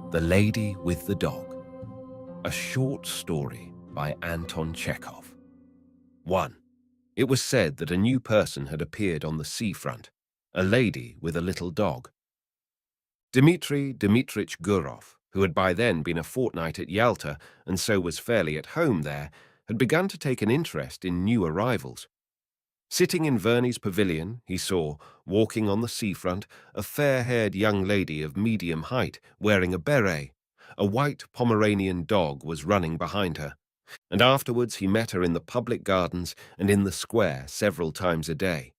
The Lady with the Dog. A short story by Anton Chekhov. 1. It was said that a new person had appeared on the seafront, a lady with a little dog. Dmitri Gurov, who had by then been a fortnight at Yalta and so was fairly at home there, had begun to take an interest in new arrivals. Sitting in Verney's pavilion, he saw, walking on the seafront, a fair-haired young lady of medium height, wearing a beret. A white Pomeranian dog was running behind her, and afterwards he met her in the public gardens and in the square several times a day.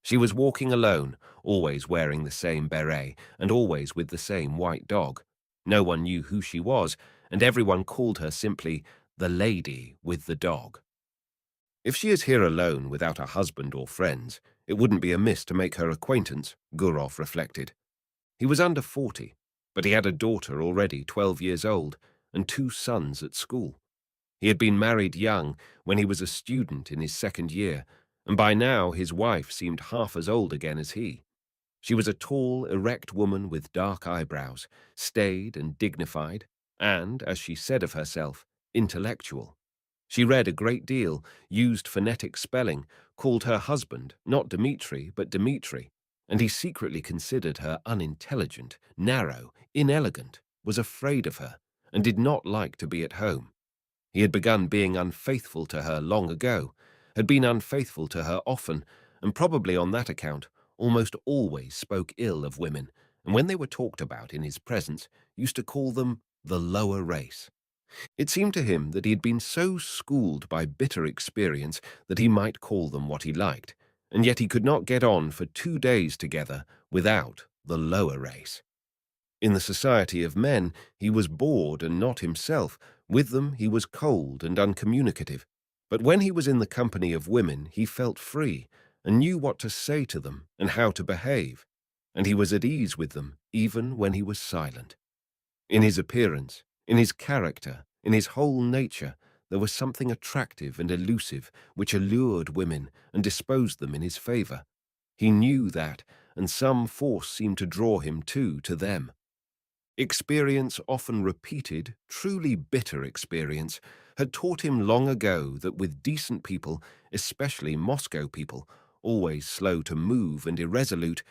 She was walking alone, always wearing the same beret, and always with the same white dog. No one knew who she was, and everyone called her simply the Lady with the Dog. If she is here alone without a husband or friends, it wouldn't be amiss to make her acquaintance, Gurov reflected. He was under 40, but he had a daughter already 12 years old and 2 sons at school. He had been married young when he was a student in his second year, and by now his wife seemed half as old again as he. She was a tall, erect woman with dark eyebrows, staid and dignified, and, as she said of herself, intellectual. She read a great deal, used phonetic spelling, called her husband not Dmitri but Dmitri, and he secretly considered her unintelligent, narrow, inelegant, was afraid of her, and did not like to be at home. He had begun being unfaithful to her long ago, had been unfaithful to her often, and probably on that account almost always spoke ill of women, and when they were talked about in his presence, used to call them the lower race. It seemed to him that he had been so schooled by bitter experience that he might call them what he liked, and yet he could not get on for 2 days together without the lower race. In the society of men, he was bored and not himself. With them, he was cold and uncommunicative. But when he was in the company of women, he felt free and knew what to say to them and how to behave, and he was at ease with them even when he was silent. In his appearance, in his character, in his whole nature, there was something attractive and elusive which allured women and disposed them in his favor. He knew that, and some force seemed to draw him too to them. Experience often repeated, truly bitter experience, had taught him long ago that with decent people, especially Moscow people, always slow to move and irresolute,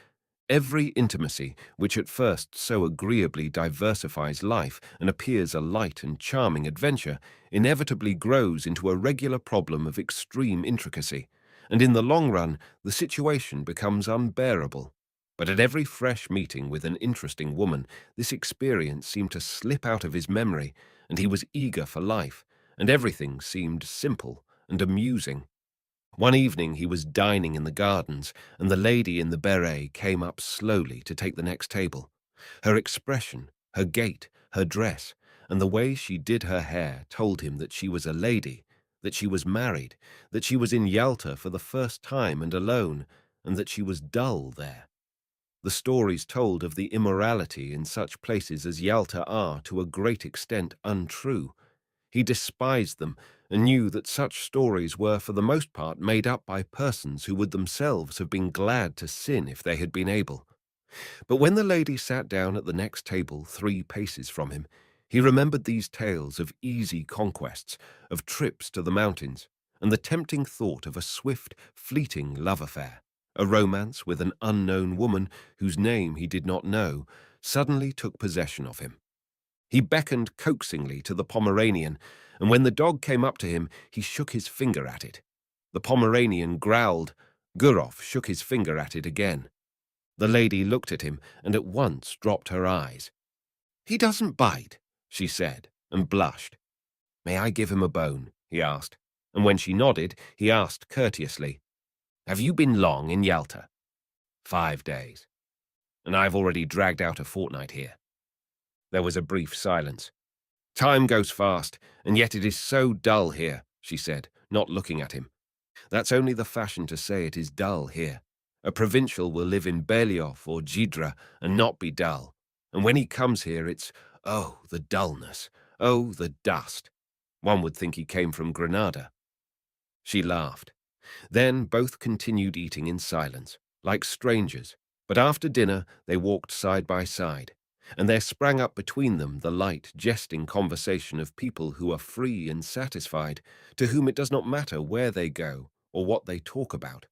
every intimacy, which at first so agreeably diversifies life and appears a light and charming adventure, inevitably grows into a regular problem of extreme intricacy, and in the long run the situation becomes unbearable. But at every fresh meeting with an interesting woman, this experience seemed to slip out of his memory, and he was eager for life, and everything seemed simple and amusing. One evening he was dining in the gardens, and the lady in the beret came up slowly to take the next table. Her expression, her gait, her dress, and the way she did her hair told him that she was a lady, that she was married, that she was in Yalta for the first time and alone, and that she was dull there. The stories told of the immorality in such places as Yalta are to a great extent untrue. He despised them and knew that such stories were for the most part made up by persons who would themselves have been glad to sin if they had been able. But when the lady sat down at the next table 3 paces from him, he remembered these tales of easy conquests, of trips to the mountains, and the tempting thought of a swift, fleeting love affair. A romance with an unknown woman whose name he did not know suddenly took possession of him. He beckoned coaxingly to the Pomeranian, and when the dog came up to him, he shook his finger at it. The Pomeranian growled. Gurov shook his finger at it again. The lady looked at him and at once dropped her eyes. "He doesn't bite," she said, and blushed. "May I give him a bone?" he asked, and when she nodded, he asked courteously, "Have you been long in Yalta?" 5 days. "And I've already dragged out a fortnight here." There was a brief silence. "Time goes fast, and yet it is so dull here," she said, not looking at him. "That's only the fashion to say it is dull here. A provincial will live in Belyov or Jidra and not be dull. And when he comes here, it's, oh, the dullness, oh, the dust. One would think he came from Granada." She laughed. Then both continued eating in silence, like strangers, but after dinner they walked side by side. and there sprang up between them the light, jesting conversation of people who are free and satisfied, to whom it does not matter where they go or what they talk about.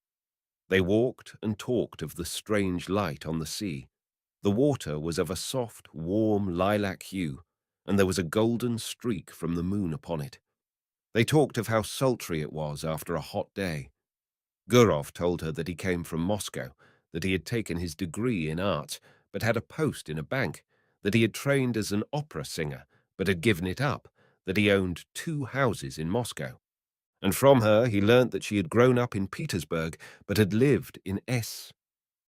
They walked and talked of the strange light on the sea. The water was of a soft, warm lilac hue, and there was a golden streak from the moon upon it. They talked of how sultry it was after a hot day. Gurov told her that he came from Moscow, that he had taken his degree in arts, but had a post in a bank, that he had trained as an opera singer, but had given it up, that he owned 2 houses in Moscow. And from her he learnt that she had grown up in Petersburg, but had lived in S.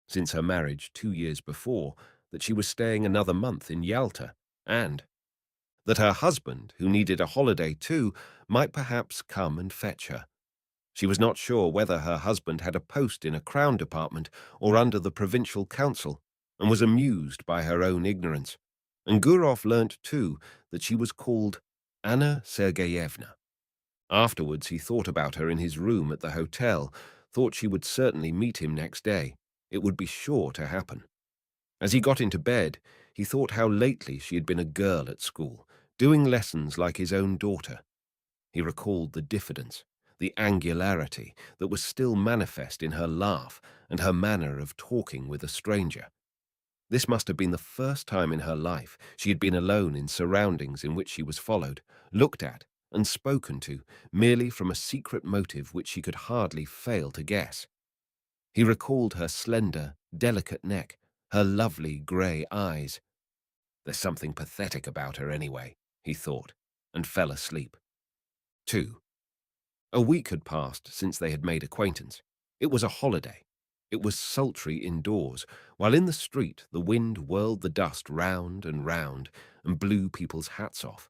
since her marriage 2 years before, that she was staying another month in Yalta, and that her husband, who needed a holiday too, might perhaps come and fetch her. She was not sure whether her husband had a post in a crown department or under the provincial council, and was amused by her own ignorance. And Gurov learnt too that she was called Anna Sergeyevna. Afterwards he thought about her in his room at the hotel, thought she would certainly meet him next day. It would be sure to happen. As he got into bed, he thought how lately she had been a girl at school, doing lessons like his own daughter. He recalled the diffidence, the angularity that was still manifest in her laugh and her manner of talking with a stranger. This must have been the first time in her life she had been alone in surroundings in which she was followed, looked at, and spoken to, merely from a secret motive which she could hardly fail to guess. He recalled her slender, delicate neck, her lovely grey eyes. There's something pathetic about her anyway, he thought, and fell asleep. 2. A week had passed since they had made acquaintance. It was a holiday. It was sultry indoors, while in the street the wind whirled the dust round and blew people's hats off.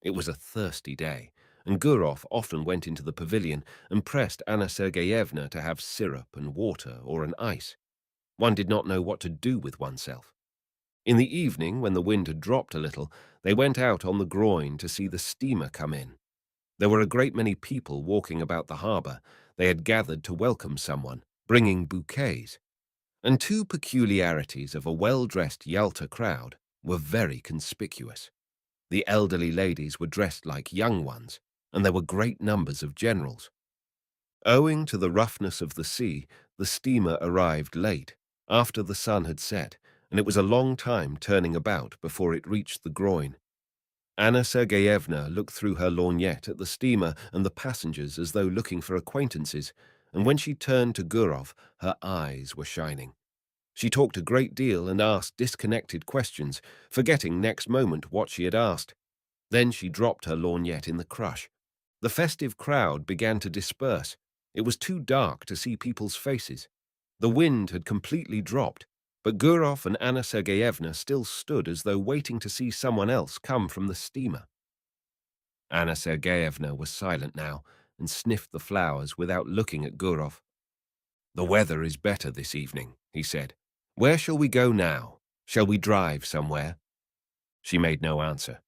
It was a thirsty day, and Gurov often went into the pavilion and pressed Anna Sergeyevna to have syrup and water or an ice. One did not know what to do with oneself. In the evening, when the wind had dropped a little, they went out on the groyne to see the steamer come in. There were a great many people walking about the harbour. They had gathered to welcome someone, bringing bouquets. And 2 peculiarities of a well-dressed Yalta crowd were very conspicuous. The elderly ladies were dressed like young ones, and there were great numbers of generals. Owing to the roughness of the sea, the steamer arrived late, after the sun had set, and it was a long time turning about before it reached the groyne. Anna Sergeyevna looked through her lorgnette at the steamer and the passengers as though looking for acquaintances, and when she turned to Gurov, her eyes were shining. She talked a great deal and asked disconnected questions, forgetting next moment what she had asked. Then she dropped her lorgnette in the crush. The festive crowd began to disperse. It was too dark to see people's faces. The wind had completely dropped, but Gurov and Anna Sergeyevna still stood as though waiting to see someone else come from the steamer. Anna Sergeyevna was silent now and sniffed the flowers without looking at Gurov. "The weather is better this evening," he said. "Where shall we go now? Shall we drive somewhere?" She made no answer.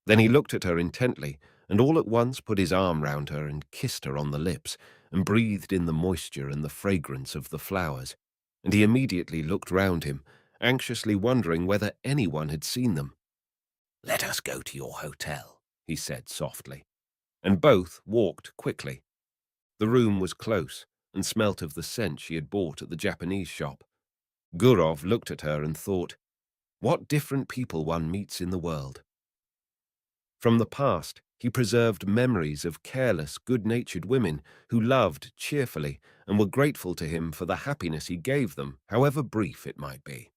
Then he looked at her intently, and all at once put his arm round her and kissed her on the lips, and breathed in the moisture and the fragrance of the flowers. And he immediately looked round him, anxiously wondering whether anyone had seen them. "Let us go to your hotel," he said softly. And both walked quickly. The room was close, and smelt of the scent she had bought at the Japanese shop. Gurov looked at her and thought, what different people one meets in the world. From the past, he preserved memories of careless, good-natured women who loved cheerfully and were grateful to him for the happiness he gave them, however brief it might be,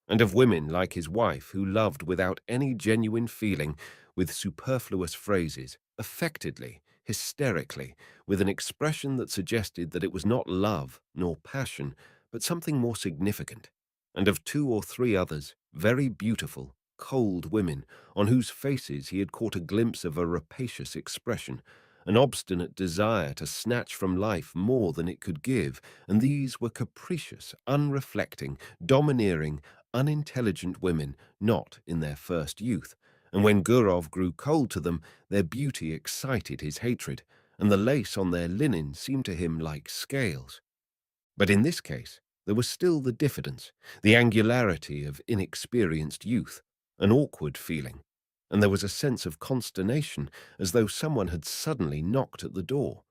and of women like his wife who loved without any genuine feeling, with superfluous phrases, affectedly, hysterically, with an expression that suggested that it was not love nor passion, but something more significant, and of 2 or 3 others, very beautiful, cold women, on whose faces he had caught a glimpse of a rapacious expression, an obstinate desire to snatch from life more than it could give, and these were capricious, unreflecting, domineering, unintelligent women, not in their first youth, and when Gurov grew cold to them, their beauty excited his hatred, and the lace on their linen seemed to him like scales. But in this case, there was still the diffidence, the angularity of inexperienced youth, an awkward feeling, and there was a sense of consternation as though someone had suddenly knocked at the door.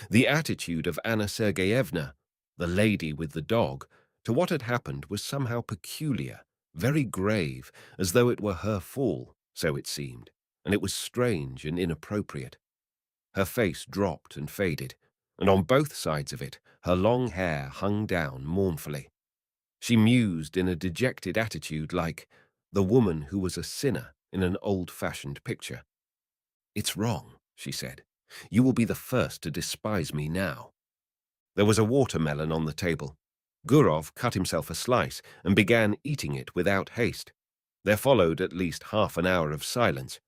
The attitude of Anna Sergeyevna, the lady with the dog, to what had happened was somehow peculiar, very grave, as though it were her fall, so it seemed, and it was strange and inappropriate. Her face dropped and faded, and on both sides of it her long hair hung down mournfully. She mused in a dejected attitude like the woman who was a sinner in an old-fashioned picture. "It's wrong," she said. "You will be the first to despise me now." There was a watermelon on the table. Gurov cut himself a slice and began eating it without haste. There followed at least half an hour of silence.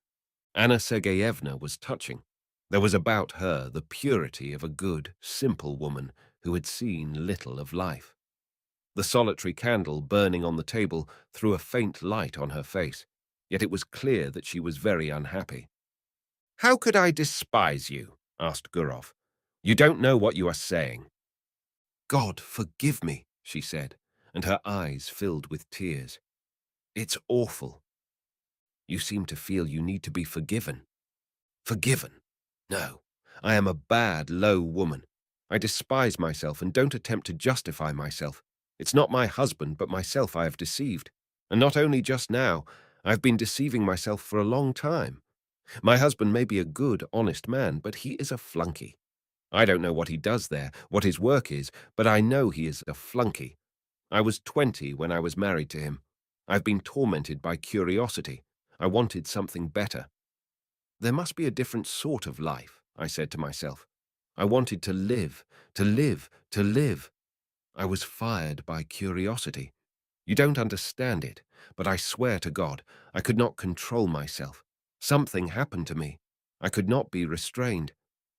Anna Sergeyevna was touching. There was about her the purity of a good, simple woman who had seen little of life. The solitary candle burning on the table threw a faint light on her face, yet it was clear that she was very unhappy. "How could I despise you?" asked Gurov. "You don't know what you are saying." "God, forgive me," she said, and her eyes filled with tears. "It's awful." "You seem to feel you need to be forgiven." "Forgiven? No. I am a bad, low woman. I despise myself and don't attempt to justify myself. It's not my husband but myself I have deceived. And not only just now, I've been deceiving myself for a long time. My husband may be a good, honest man, but he is a flunky. I don't know what he does there, what his work is, but I know he is a flunky. I was 20 when I was married to him. I've been tormented by curiosity. I wanted something better. There must be a different sort of life, I said to myself. I wanted to live, to live, to live. I was fired by curiosity. You don't understand it, but I swear to God, I could not control myself. Something happened to me. I could not be restrained.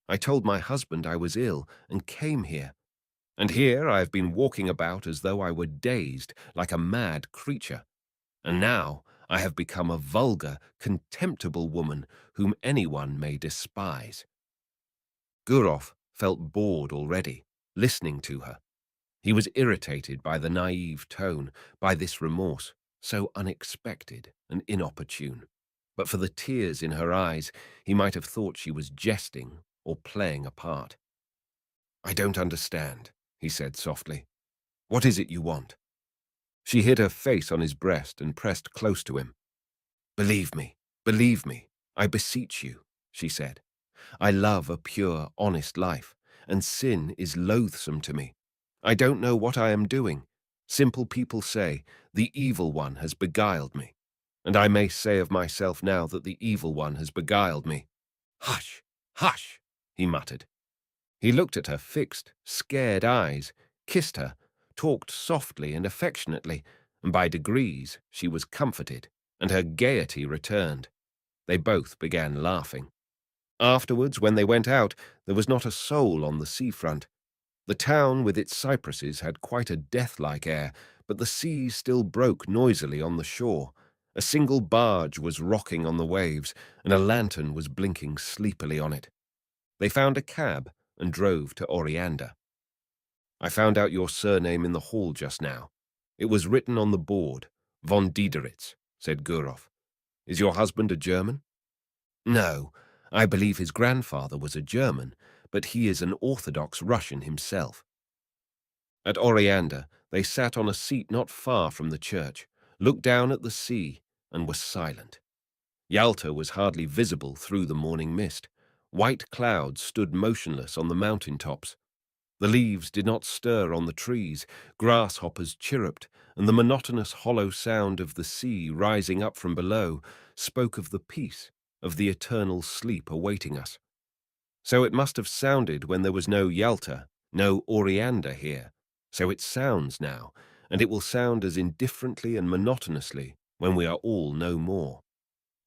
I told my husband I was ill and came here. And here I have been walking about as though I were dazed, like a mad creature. And now I have become a vulgar, contemptible woman whom anyone may despise. Gurov felt bored already, listening to her. He was irritated by the naive tone, by this remorse, so unexpected and inopportune. But for the tears in her eyes, he might have thought she was jesting or playing a part. "I don't understand," he said softly. "What is it you want?" She hid her face on his breast and pressed close to him. Believe me, I beseech you," she said. "I love a pure, honest life, and sin is loathsome to me. I don't know what I am doing. Simple people say, the evil one has beguiled me. And I may say of myself now that the evil one has beguiled me." "Hush, hush," he muttered. He looked at her fixed, scared eyes, kissed her, talked softly and affectionately, and by degrees she was comforted, and her gaiety returned. They both began laughing. Afterwards, when they went out, there was not a soul on the seafront. The town with its cypresses had quite a death-like air, but the sea still broke noisily on the shore. A single barge was rocking on the waves, and a lantern was blinking sleepily on it. They found a cab and drove to Oriander. "I found out your surname in the hall just now. It was written on the board, von Diederitz," said Gurov. "Is your husband a German?" "No, I believe his grandfather was a German, but he is an Orthodox Russian himself." At Oriander, they sat on a seat not far from the church, looked down at the sea, and were silent. Yalta was hardly visible through the morning mist. White clouds stood motionless on the mountain tops. The leaves did not stir on the trees, grasshoppers chirruped, and the monotonous hollow sound of the sea rising up from below spoke of the peace, of the eternal sleep awaiting us. So it must have sounded when there was no Yalta, no Oriander here. So it sounds now, and it will sound as indifferently and monotonously when we are all no more.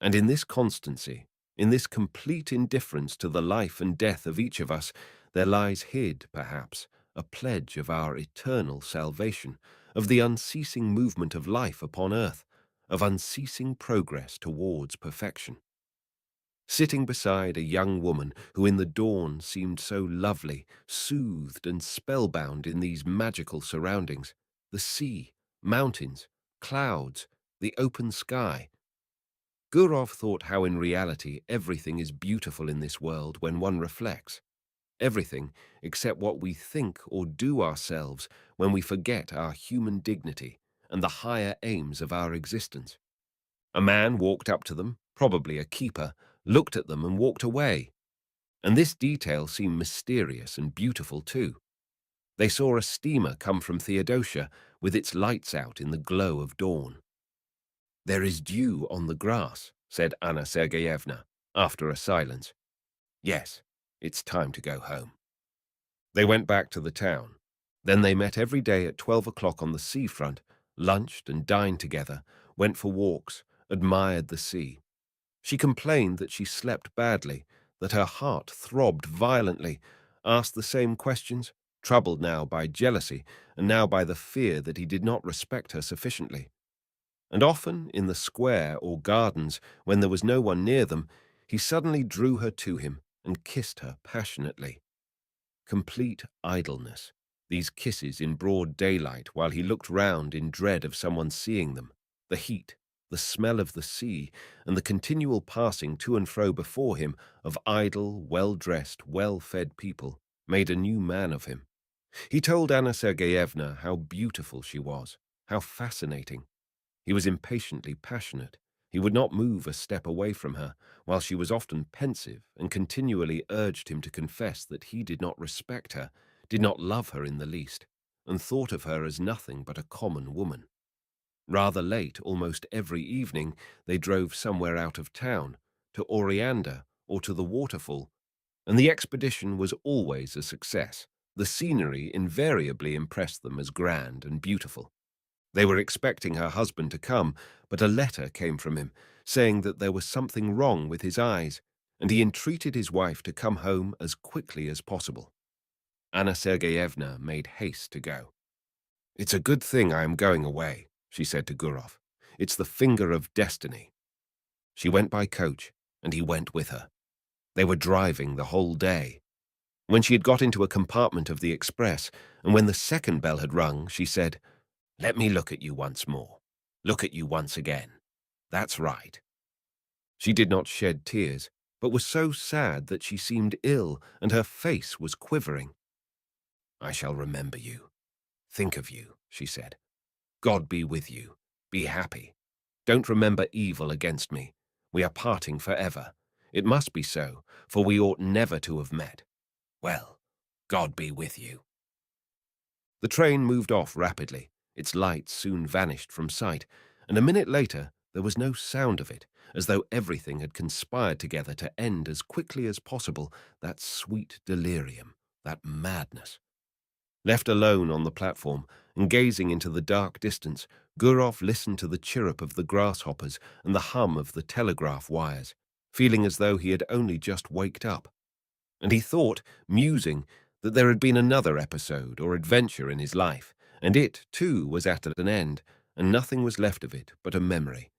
And in this constancy, in this complete indifference to the life and death of each of us, there lies hid, perhaps, a pledge of our eternal salvation, of the unceasing movement of life upon earth, of unceasing progress towards perfection. Sitting beside a young woman who in the dawn seemed so lovely, soothed and spellbound in these magical surroundings, the sea, mountains, clouds, the open sky, Gurov thought how in reality everything is beautiful in this world when one reflects. Everything except what we think or do ourselves when we forget our human dignity and the higher aims of our existence. A man walked up to them, probably a keeper, looked at them and walked away. And this detail seemed mysterious and beautiful too. They saw a steamer come from Theodosia with its lights out in the glow of dawn. "There is dew on the grass," said Anna Sergeyevna, after a silence. "Yes, it's time to go home." They went back to the town. Then they met every day at 12 o'clock on the seafront, lunched and dined together, went for walks, admired the sea. She complained that she slept badly, that her heart throbbed violently, asked the same questions, troubled now by jealousy and now by the fear that he did not respect her sufficiently. And often, in the square or gardens, when there was no one near them, he suddenly drew her to him and kissed her passionately. Complete idleness, these kisses in broad daylight while he looked round in dread of someone seeing them, the heat, the smell of the sea, and the continual passing to and fro before him of idle, well-dressed, well-fed people, made a new man of him. He told Anna Sergeyevna how beautiful she was, how fascinating. He was impatiently passionate. He would not move a step away from her, while she was often pensive and continually urged him to confess that he did not respect her, did not love her in the least, and thought of her as nothing but a common woman. Rather late, almost every evening, they drove somewhere out of town, to Oriander or to the waterfall, and the expedition was always a success. The scenery invariably impressed them as grand and beautiful. They were expecting her husband to come, but a letter came from him, saying that there was something wrong with his eyes, and he entreated his wife to come home as quickly as possible. Anna Sergeyevna made haste to go. "It's a good thing I am going away," she said to Gurov. "It's the finger of destiny." She went by coach, and he went with her. They were driving the whole day. When she had got into a compartment of the express, and when the second bell had rung, she said, "Let me look at you once more. Look at you once again. That's right." She did not shed tears, but was so sad that she seemed ill, and her face was quivering. "I shall remember you. Think of you," she said. "God be with you. Be happy. Don't remember evil against me. We are parting forever. It must be so, for we ought never to have met. Well, God be with you." The train moved off rapidly. Its lights soon vanished from sight, and a minute later there was no sound of it, as though everything had conspired together to end as quickly as possible that sweet delirium, that madness. Left alone on the platform, and gazing into the dark distance, Gurov listened to the chirrup of the grasshoppers and the hum of the telegraph wires, feeling as though he had only just waked up. And he thought, musing, that there had been another episode or adventure in his life, and it, too, was at an end, and nothing was left of it but a memory.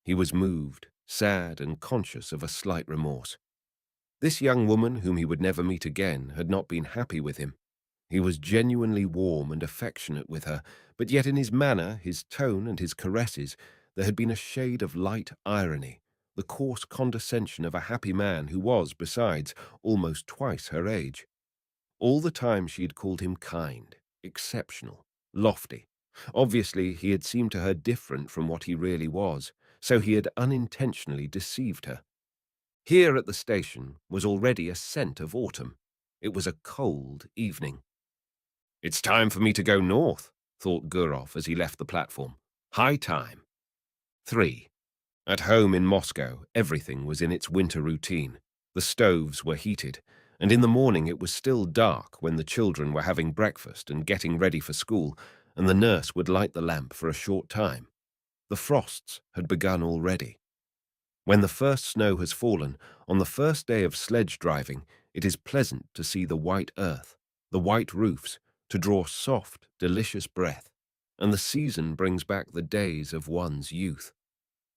He was moved, sad, and conscious of a slight remorse. This young woman, whom he would never meet again, had not been happy with him. He was genuinely warm and affectionate with her, but yet in his manner, his tone, and his caresses, there had been a shade of light irony, the coarse condescension of a happy man who was, besides, almost twice her age. All the time she had called him kind, exceptional, lofty. Obviously, he had seemed to her different from what he really was, so he had unintentionally deceived her. Here at the station was already a scent of autumn. It was a cold evening. "It's time for me to go north," thought Gurov as he left the platform. "High time." 3. At home in Moscow, everything was in its winter routine. The stoves were heated, and in the morning it was still dark when the children were having breakfast and getting ready for school, and the nurse would light the lamp for a short time. The frosts had begun already. When the first snow has fallen, on the first day of sledge driving, it is pleasant to see the white earth, the white roofs, to draw soft, delicious breath, and the season brings back the days of one's youth.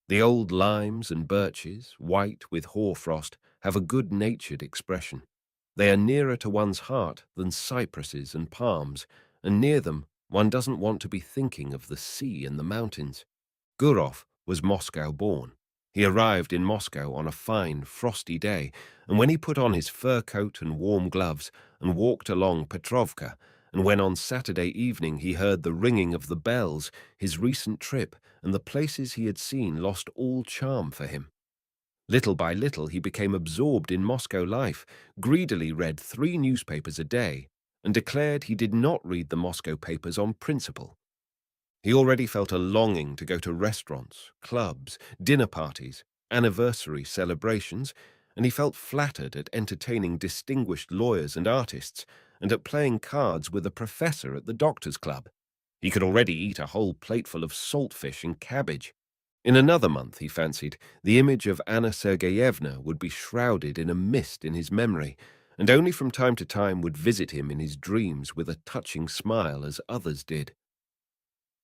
The old limes and birches, white with hoarfrost, have a good-natured expression. They are nearer to one's heart than cypresses and palms, and near them one doesn't want to be thinking of the sea and the mountains. Gurov was Moscow-born. He arrived in Moscow on a fine, frosty day, and when he put on his fur coat and warm gloves and walked along Petrovka, and when on Saturday evening he heard the ringing of the bells, his recent trip and the places he had seen lost all charm for him. Little by little he became absorbed in Moscow life, greedily read 3 newspapers a day, and declared he did not read the Moscow papers on principle. He already felt a longing to go to restaurants, clubs, dinner parties, anniversary celebrations, and he felt flattered at entertaining distinguished lawyers and artists, and at playing cards with a professor at the doctor's club. He could already eat a whole plateful of saltfish and cabbage. In another month, he fancied, the image of Anna Sergeyevna would be shrouded in a mist in his memory, and only from time to time would visit him in his dreams with a touching smile as others did.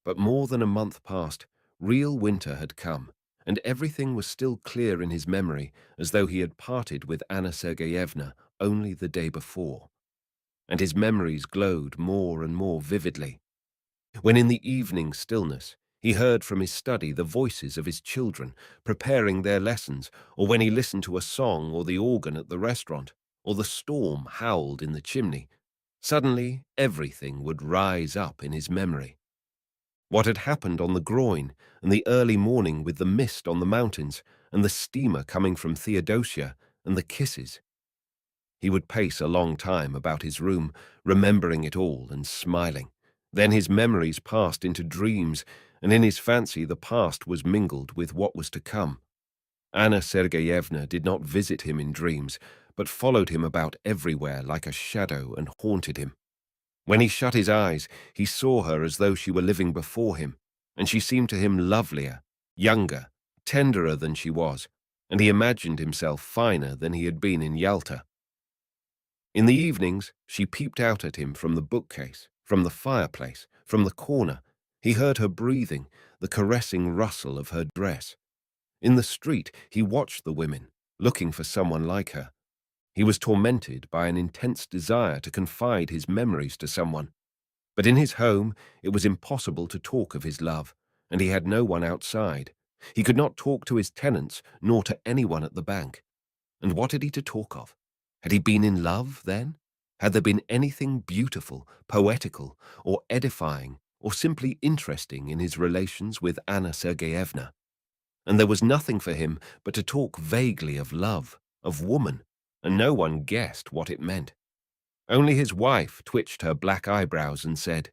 But more than a month passed, real winter had come, and everything was still clear in his memory, as though he had parted with Anna Sergeyevna only the day before. And his memories glowed more and more vividly. When in the evening stillness, he heard from his study the voices of his children preparing their lessons, or when he listened to a song or the organ at the restaurant, or the storm howled in the chimney, suddenly everything would rise up in his memory. What had happened on the groin, and the early morning with the mist on the mountains, and the steamer coming from Theodosia, and the kisses. He would pace a long time about his room, remembering it all and smiling. Then his memories passed into dreams, and in his fancy the past was mingled with what was to come. Anna Sergeyevna did not visit him in dreams, but followed him about everywhere like a shadow and haunted him. When he shut his eyes, he saw her as though she were living before him, and she seemed to him lovelier, younger, tenderer than she was, and he imagined himself finer than he had been in Yalta. In the evenings, she peeped out at him from the bookcase, from the fireplace, from the corner. He heard her breathing, the caressing rustle of her dress. In the street, he watched the women, looking for someone like her. He was tormented by an intense desire to confide his memories to someone. But in his home, it was impossible to talk of his love, and he had no one outside. He could not talk to his tenants, nor to anyone at the bank. And what had he to talk of? Had he been in love, then? Had there been anything beautiful, poetical, or edifying, or simply interesting in his relations with Anna Sergeyevna? And there was nothing for him but to talk vaguely of love, of woman, and no one guessed what it meant. Only his wife twitched her black eyebrows and said,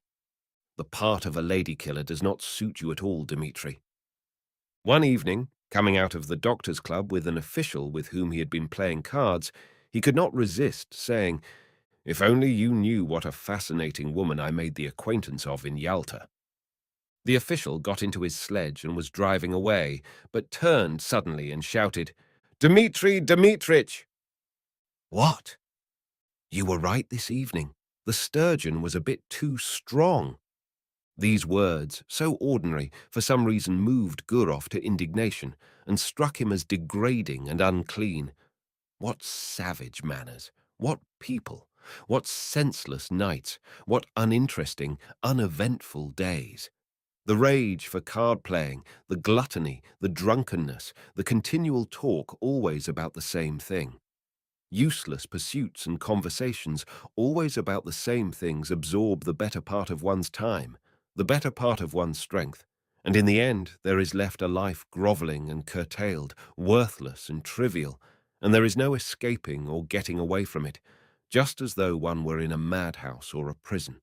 "The part of a lady-killer does not suit you at all, Dmitri." One evening, coming out of the doctor's club with an official with whom he had been playing cards, he could not resist saying, "If only you knew what a fascinating woman I made the acquaintance of in Yalta." The official got into his sledge and was driving away, but turned suddenly and shouted, "Dmitri Dmitrich!" "What?" "You were right this evening. The sturgeon was a bit too strong." These words, so ordinary, for some reason moved Gurov to indignation and struck him as degrading and unclean. What savage manners! What people! What senseless nights! What uninteresting, uneventful days! The rage for card-playing, the gluttony, the drunkenness, the continual talk always about the same thing. Useless pursuits and conversations always about the same things absorb the better part of one's time, the better part of one's strength, and in the end there is left a life grovelling and curtailed, worthless and trivial, and there is no escaping or getting away from it, just as though one were in a madhouse or a prison.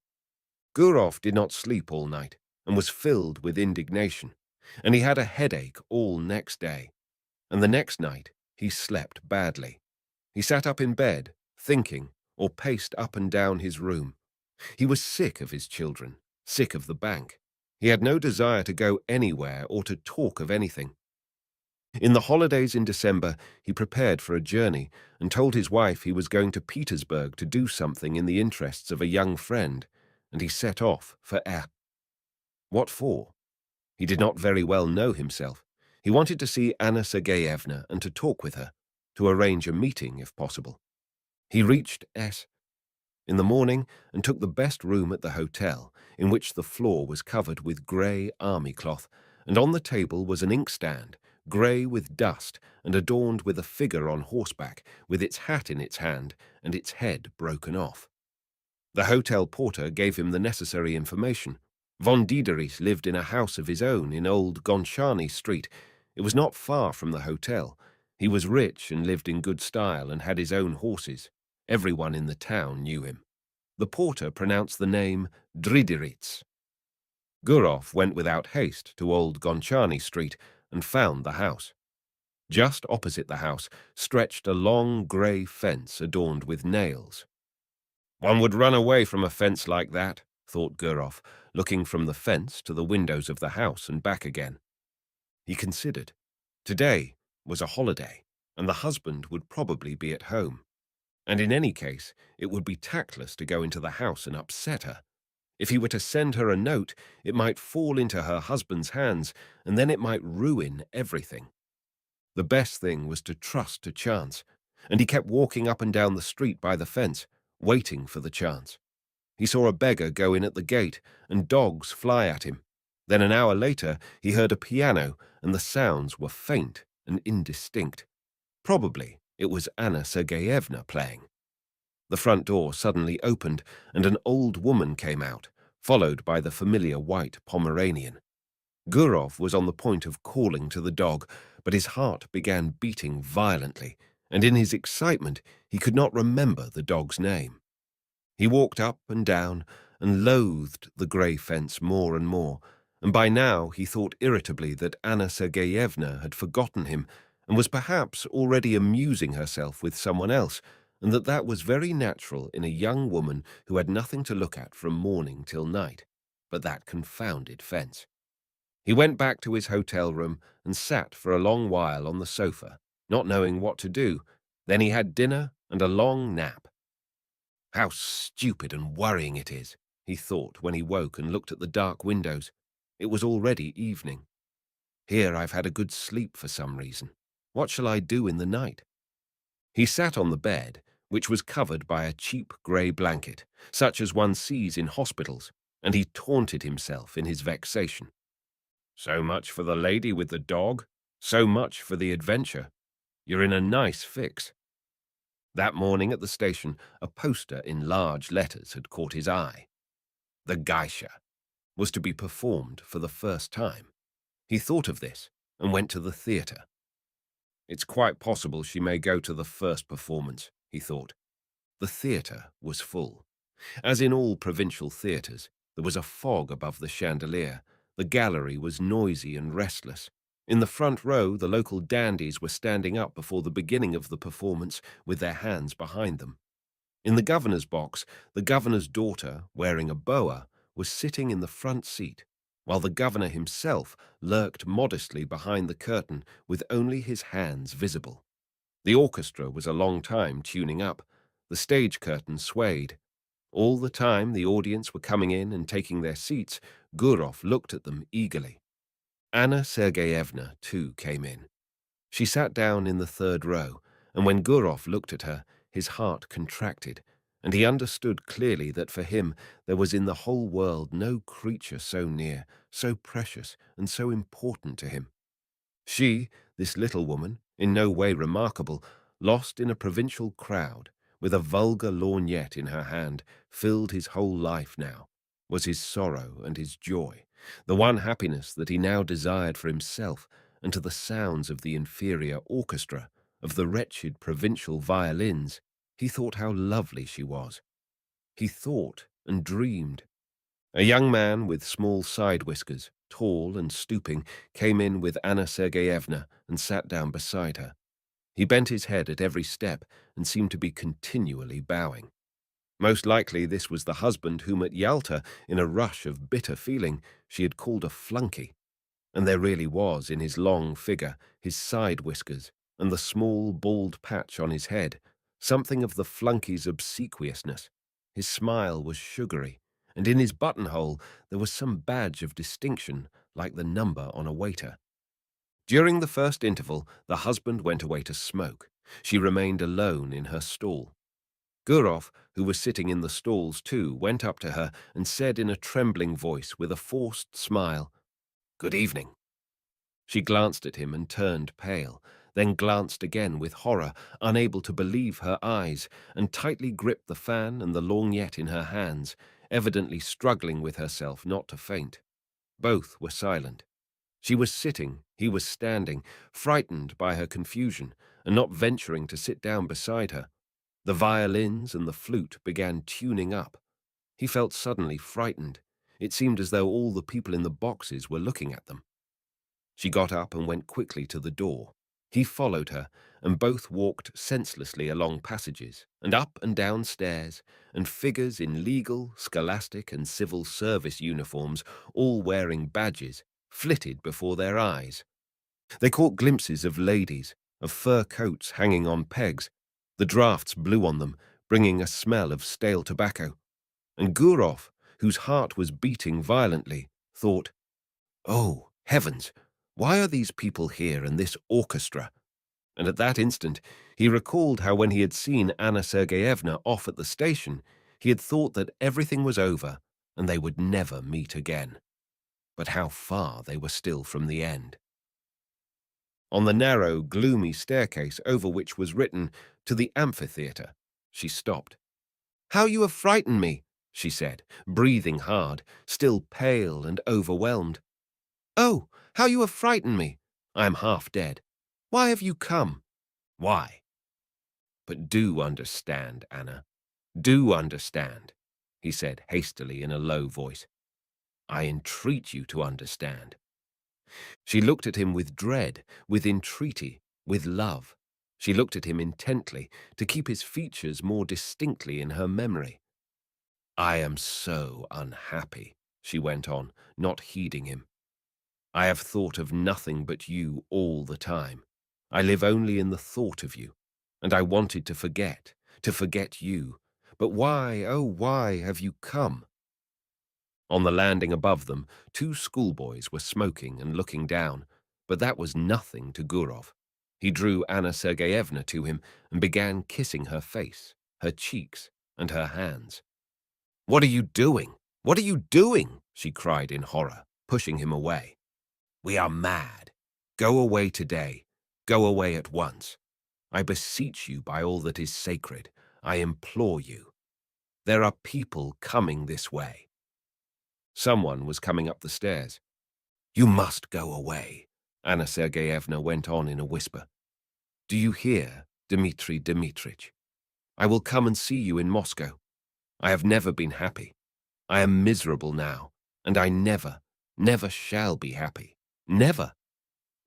Gurov did not sleep all night, and was filled with indignation, and he had a headache all next day, and the next night he slept badly. He sat up in bed, thinking, or paced up and down his room. He was sick of his children, sick of the bank. He had no desire to go anywhere or to talk of anything. In the holidays in December, he prepared for a journey and told his wife he was going to Petersburg to do something in the interests of a young friend, and he set off for Air. What for? He did not very well know himself. He wanted to see Anna Sergeyevna and to talk with her, to arrange a meeting if possible. He reached S. in the morning and took the best room at the hotel, in which the floor was covered with grey army cloth, and on the table was an inkstand, grey with dust and adorned with a figure on horseback, with its hat in its hand and its head broken off. The hotel porter gave him the necessary information. Von Diederich lived in a house of his own in Old Gonchani Street. It was not far from the hotel. He was rich and lived in good style and had his own horses. Everyone in the town knew him. The porter pronounced the name Dridiritz. Gurov went without haste to Old Gonchani Street and found the house. Just opposite the house stretched a long grey fence adorned with nails. One would run away from a fence like that, thought Gurov, looking from the fence to the windows of the house and back again. He considered. Today was a holiday, and the husband would probably be at home. And in any case, it would be tactless to go into the house and upset her. If he were to send her a note, it might fall into her husband's hands, and then it might ruin everything. The best thing was to trust to chance, and he kept walking up and down the street by the fence, waiting for the chance. He saw a beggar go in at the gate, and dogs fly at him. Then an hour later, he heard a piano, and the sounds were faint and indistinct. Probably it was Anna Sergeyevna playing. The front door suddenly opened, and an old woman came out, followed by the familiar white Pomeranian. Gurov was on the point of calling to the dog, but his heart began beating violently, and in his excitement he could not remember the dog's name. He walked up and down and loathed the grey fence more and more, and by now he thought irritably that Anna Sergeyevna had forgotten him and was perhaps already amusing herself with someone else, and that was very natural in a young woman who had nothing to look at from morning till night, but that confounded fence. He went back to his hotel room and sat for a long while on the sofa, not knowing what to do. Then he had dinner and a long nap. How stupid and worrying it is, he thought when he woke and looked at the dark windows. It was already evening. Here I've had a good sleep for some reason. What shall I do in the night? He sat on the bed, which was covered by a cheap grey blanket, such as one sees in hospitals, and he taunted himself in his vexation. So much for the lady with the dog, so much for the adventure. You're in a nice fix. That morning at the station, a poster in large letters had caught his eye. The Geisha was to be performed for the first time. He thought of this and went to the theatre. It's quite possible she may go to the first performance, he thought. The theatre was full. As in all provincial theatres, there was a fog above the chandelier. The gallery was noisy and restless. In the front row, the local dandies were standing up before the beginning of the performance with their hands behind them. In the governor's box, the governor's daughter, wearing a boa, was sitting in the front seat, while the governor himself lurked modestly behind the curtain with only his hands visible. The orchestra was a long time tuning up. The stage curtain swayed. All the time the audience were coming in and taking their seats, Gurov looked at them eagerly. Anna Sergeyevna, too, came in. She sat down in the third row, and when Gurov looked at her, his heart contracted, and he understood clearly that for him there was in the whole world no creature so near, so precious, and so important to him. She, this little woman, in no way remarkable, lost in a provincial crowd, with a vulgar lorgnette in her hand, filled his whole life now, was his sorrow and his joy, the one happiness that he now desired for himself, and to the sounds of the inferior orchestra, of the wretched provincial violins, he thought how lovely she was. He thought and dreamed. A young man with small side whiskers, tall and stooping, came in with Anna Sergeyevna and sat down beside her. He bent his head at every step and seemed to be continually bowing. Most likely this was the husband whom at Yalta, in a rush of bitter feeling, she had called a flunky. And there really was in his long figure, his side whiskers, and the small bald patch on his head, something of the flunky's obsequiousness. His smile was sugary, and in his buttonhole there was some badge of distinction, like the number on a waiter. During the first interval, the husband went away to smoke. She remained alone in her stall. Gurov, who was sitting in the stalls too, went up to her and said in a trembling voice with a forced smile, "Good evening." She glanced at him and turned pale, then glanced again with horror, unable to believe her eyes, and tightly gripped the fan and the lorgnette in her hands, evidently struggling with herself not to faint. Both were silent. She was sitting, he was standing, frightened by her confusion, and not venturing to sit down beside her. The violins and the flute began tuning up. He felt suddenly frightened. It seemed as though all the people in the boxes were looking at them. She got up and went quickly to the door. He followed her, and both walked senselessly along passages, and up and down stairs, and figures in legal, scholastic, and civil service uniforms, all wearing badges, flitted before their eyes. They caught glimpses of ladies, of fur coats hanging on pegs. The drafts blew on them, bringing a smell of stale tobacco. And Gurov, whose heart was beating violently, thought, "Oh, heavens! Why are these people here in this orchestra?" And at that instant, he recalled how when he had seen Anna Sergeyevna off at the station, he had thought that everything was over and they would never meet again. But how far they were still from the end. On the narrow, gloomy staircase over which was written, "To the amphitheatre," she stopped. "How you have frightened me," she said, breathing hard, still pale and overwhelmed. "Oh, how you have frightened me! I am half dead. Why have you come?" "Why?" "But do understand, Anna. Do understand," he said hastily in a low voice. "I entreat you to understand." She looked at him with dread, with entreaty, with love. She looked at him intently, to keep his features more distinctly in her memory. "I am so unhappy," she went on, not heeding him. "I have thought of nothing but you all the time. I live only in the thought of you, and I wanted to forget you. But why, oh why, have you come?" On the landing above them, two schoolboys were smoking and looking down, but that was nothing to Gurov. He drew Anna Sergeyevna to him and began kissing her face, her cheeks, and her hands. "What are you doing? What are you doing?" she cried in horror, pushing him away. "We are mad. Go away today. Go away at once. I beseech you by all that is sacred. I implore you. There are people coming this way." Someone was coming up the stairs. "You must go away," Anna Sergeyevna went on in a whisper. "Do you hear, Dmitri Dmitrich? I will come and see you in Moscow. I have never been happy. I am miserable now, and I never, never shall be happy. Never.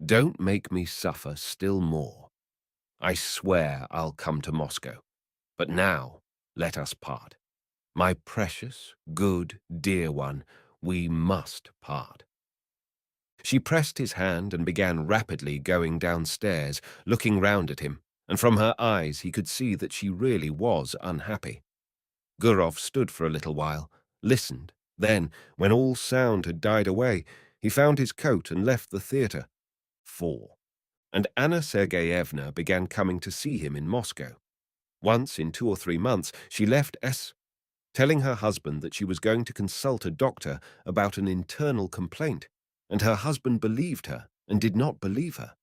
Don't make me suffer still more. I swear I'll come to Moscow. But now, let us part. My precious, good, dear one, we must part." She pressed his hand and began rapidly going downstairs, looking round at him, and from her eyes he could see that she really was unhappy. Gurov stood for a little while, listened. Then, when all sound had died away, he found his coat and left the theatre. 4. And Anna Sergeyevna began coming to see him in Moscow. Once in 2 or 3 months she left S, telling her husband that she was going to consult a doctor about an internal complaint, and her husband believed her and did not believe her.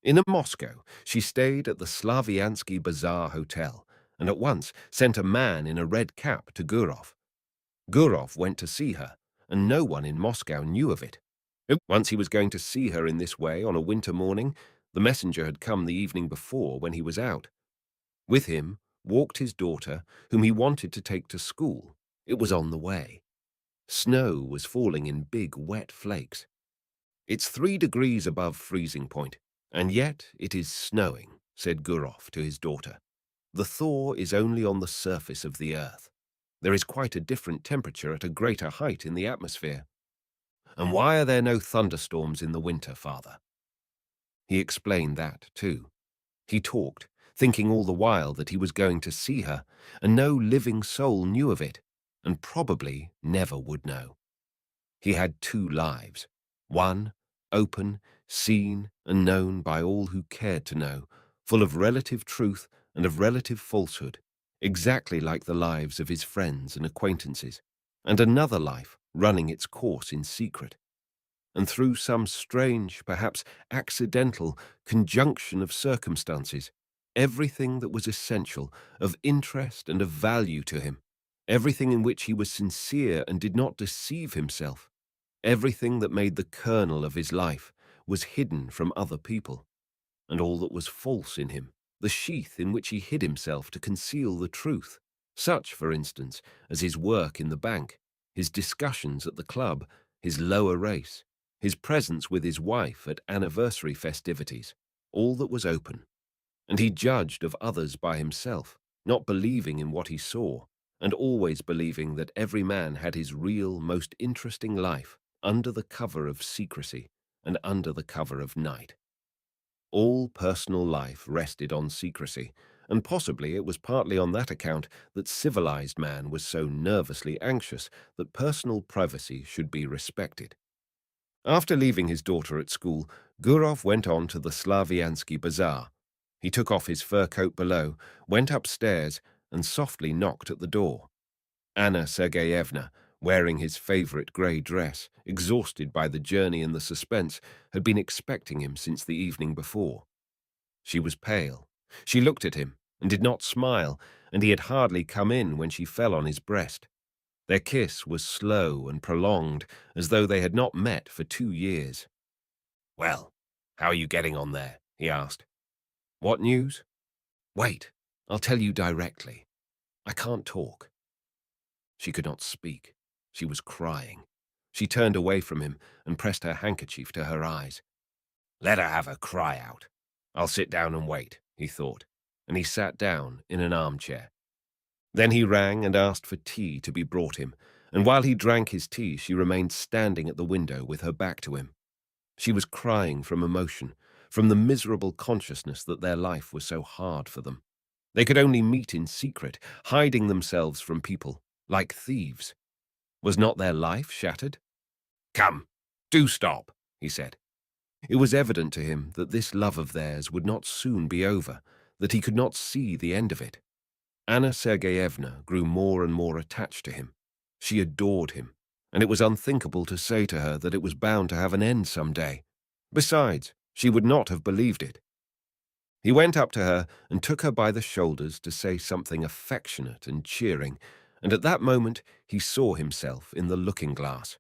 In Moscow, she stayed at the Slaviansky Bazaar Hotel, and at once sent a man in a red cap to Gurov. Gurov went to see her, and no one in Moscow knew of it. Once he was going to see her in this way on a winter morning, the messenger had come the evening before when he was out. With him walked his daughter, whom he wanted to take to school. It was on the way. Snow was falling in big, wet flakes. "It's 3 degrees above freezing point, and yet it is snowing," said Gurov to his daughter. "The thaw is only on the surface of the earth. There is quite a different temperature at a greater height in the atmosphere." "And why are there no thunderstorms in the winter, father?" He explained that, too. He talked, thinking all the while that he was going to see her, and no living soul knew of it, and probably never would know. He had 2 lives. One, open, seen, and known by all who cared to know, full of relative truth and of relative falsehood, exactly like the lives of his friends and acquaintances, and another life running its course in secret. and through some strange, perhaps accidental, conjunction of circumstances, everything that was essential, of interest and of value to him, everything in which he was sincere and did not deceive himself, everything that made the kernel of his life, was hidden from other people, and all that was false in him, the sheath in which he hid himself to conceal the truth, such, for instance, as his work in the bank, his discussions at the club, his lower race, his presence with his wife at anniversary festivities, all that was open. And he judged of others by himself, not believing in what he saw, and always believing that every man had his real, most interesting life under the cover of secrecy and under the cover of night. All personal life rested on secrecy, and possibly it was partly on that account that civilized man was so nervously anxious that personal privacy should be respected. After leaving his daughter at school, Gurov went on to the Slaviansky bazaar. He took off his fur coat below, went upstairs, and softly knocked at the door. Anna Sergeyevna, wearing his favorite grey dress, exhausted by the journey and the suspense, had been expecting him since the evening before. She was pale. She looked at him and did not smile, and he had hardly come in when she fell on his breast. Their kiss was slow and prolonged, as though they had not met for 2 years. "Well, how are you getting on there?" he asked. "What news?" "Wait, I'll tell you directly. I can't talk." She could not speak. She was crying. She turned away from him and pressed her handkerchief to her eyes. "Let her have a cry out. I'll sit down and wait," he thought, and he sat down in an armchair. Then he rang and asked for tea to be brought him, and while he drank his tea she remained standing at the window with her back to him. She was crying from emotion, from the miserable consciousness that their life was so hard for them. They could only meet in secret, hiding themselves from people, like thieves. Was not their life shattered? "Come, do stop," he said. It was evident to him that this love of theirs would not soon be over, that he could not see the end of it. Anna Sergeyevna grew more and more attached to him. She adored him, and it was unthinkable to say to her that it was bound to have an end some day. Besides, she would not have believed it. He went up to her and took her by the shoulders to say something affectionate and cheering, and at that moment he saw himself in the looking-glass.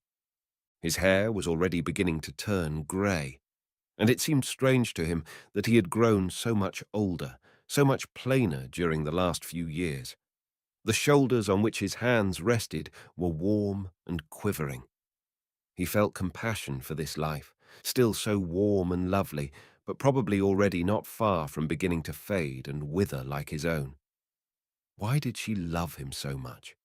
His hair was already beginning to turn grey, and it seemed strange to him that he had grown so much older, so much plainer during the last few years. The shoulders on which his hands rested were warm and quivering. He felt compassion for this life, still so warm and lovely, but probably already not far from beginning to fade and wither like his own. Why did she love him so much?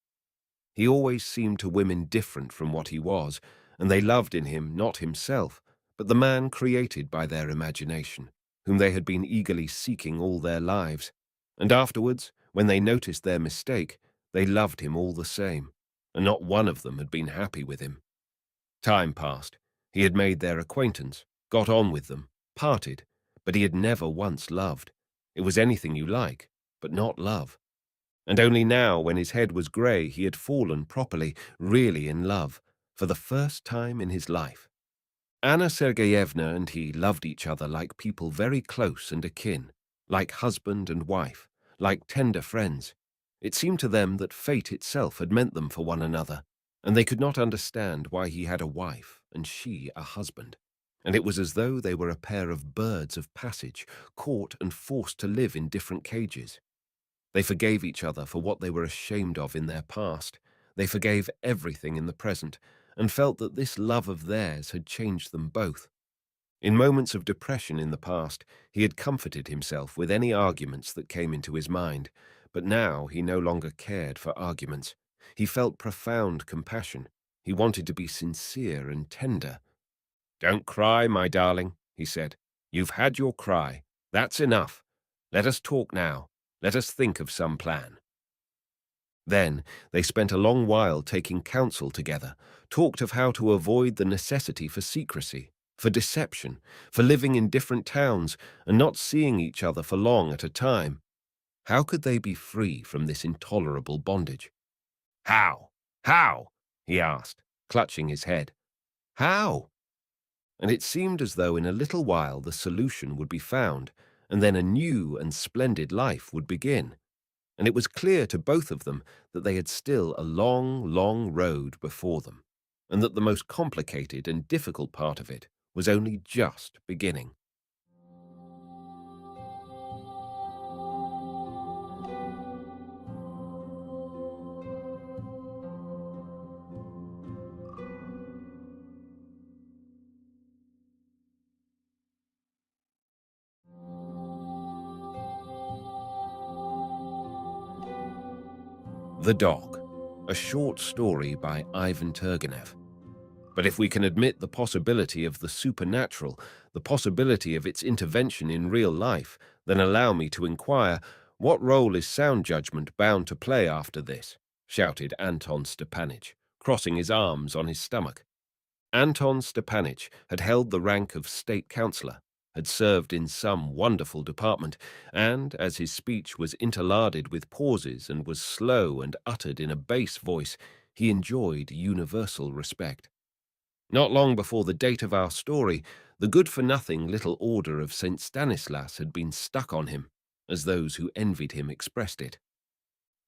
He always seemed to women different from what he was, and they loved in him not himself, but the man created by their imagination, whom they had been eagerly seeking all their lives. And afterwards, when they noticed their mistake, they loved him all the same, and not one of them had been happy with him. Time passed. He had made their acquaintance, got on with them, parted, but he had never once loved. It was anything you like, but not love. And only now, when his head was grey, he had fallen properly, really in love, for the first time in his life. Anna Sergeyevna and he loved each other like people very close and akin, like husband and wife, like tender friends. It seemed to them that fate itself had meant them for one another, and they could not understand why he had a wife and she a husband. And it was as though they were a pair of birds of passage, caught and forced to live in different cages. They forgave each other for what they were ashamed of in their past. They forgave everything in the present, and felt that this love of theirs had changed them both. In moments of depression in the past, he had comforted himself with any arguments that came into his mind, but now he no longer cared for arguments. He felt profound compassion. He wanted to be sincere and tender. "Don't cry, my darling," he said. "You've had your cry. That's enough. Let us talk now. Let us think of some plan." Then they spent a long while taking counsel together, talked of how to avoid the necessity for secrecy, for deception, for living in different towns and not seeing each other for long at a time. How could they be free from this intolerable bondage? "How? How?" he asked, clutching his head. "How?" and it seemed as though in a little while the solution would be found, and then a new and splendid life would begin. And it was clear to both of them that they had still a long, long road before them, and that the most complicated and difficult part of it was only just beginning. The Dog, a short story by Ivan Turgenev. But if we can admit the possibility of the supernatural, the possibility of its intervention in real life, then allow me to inquire, what role is sound judgment bound to play after this? Shouted Anton Stepanich, crossing his arms on his stomach. Anton Stepanich had held the rank of state councillor, had served in some wonderful department, and, as his speech was interlarded with pauses and was slow and uttered in a bass voice, he enjoyed universal respect. Not long before the date of our story, the good-for-nothing little order of St. Stanislas had been stuck on him, as those who envied him expressed it.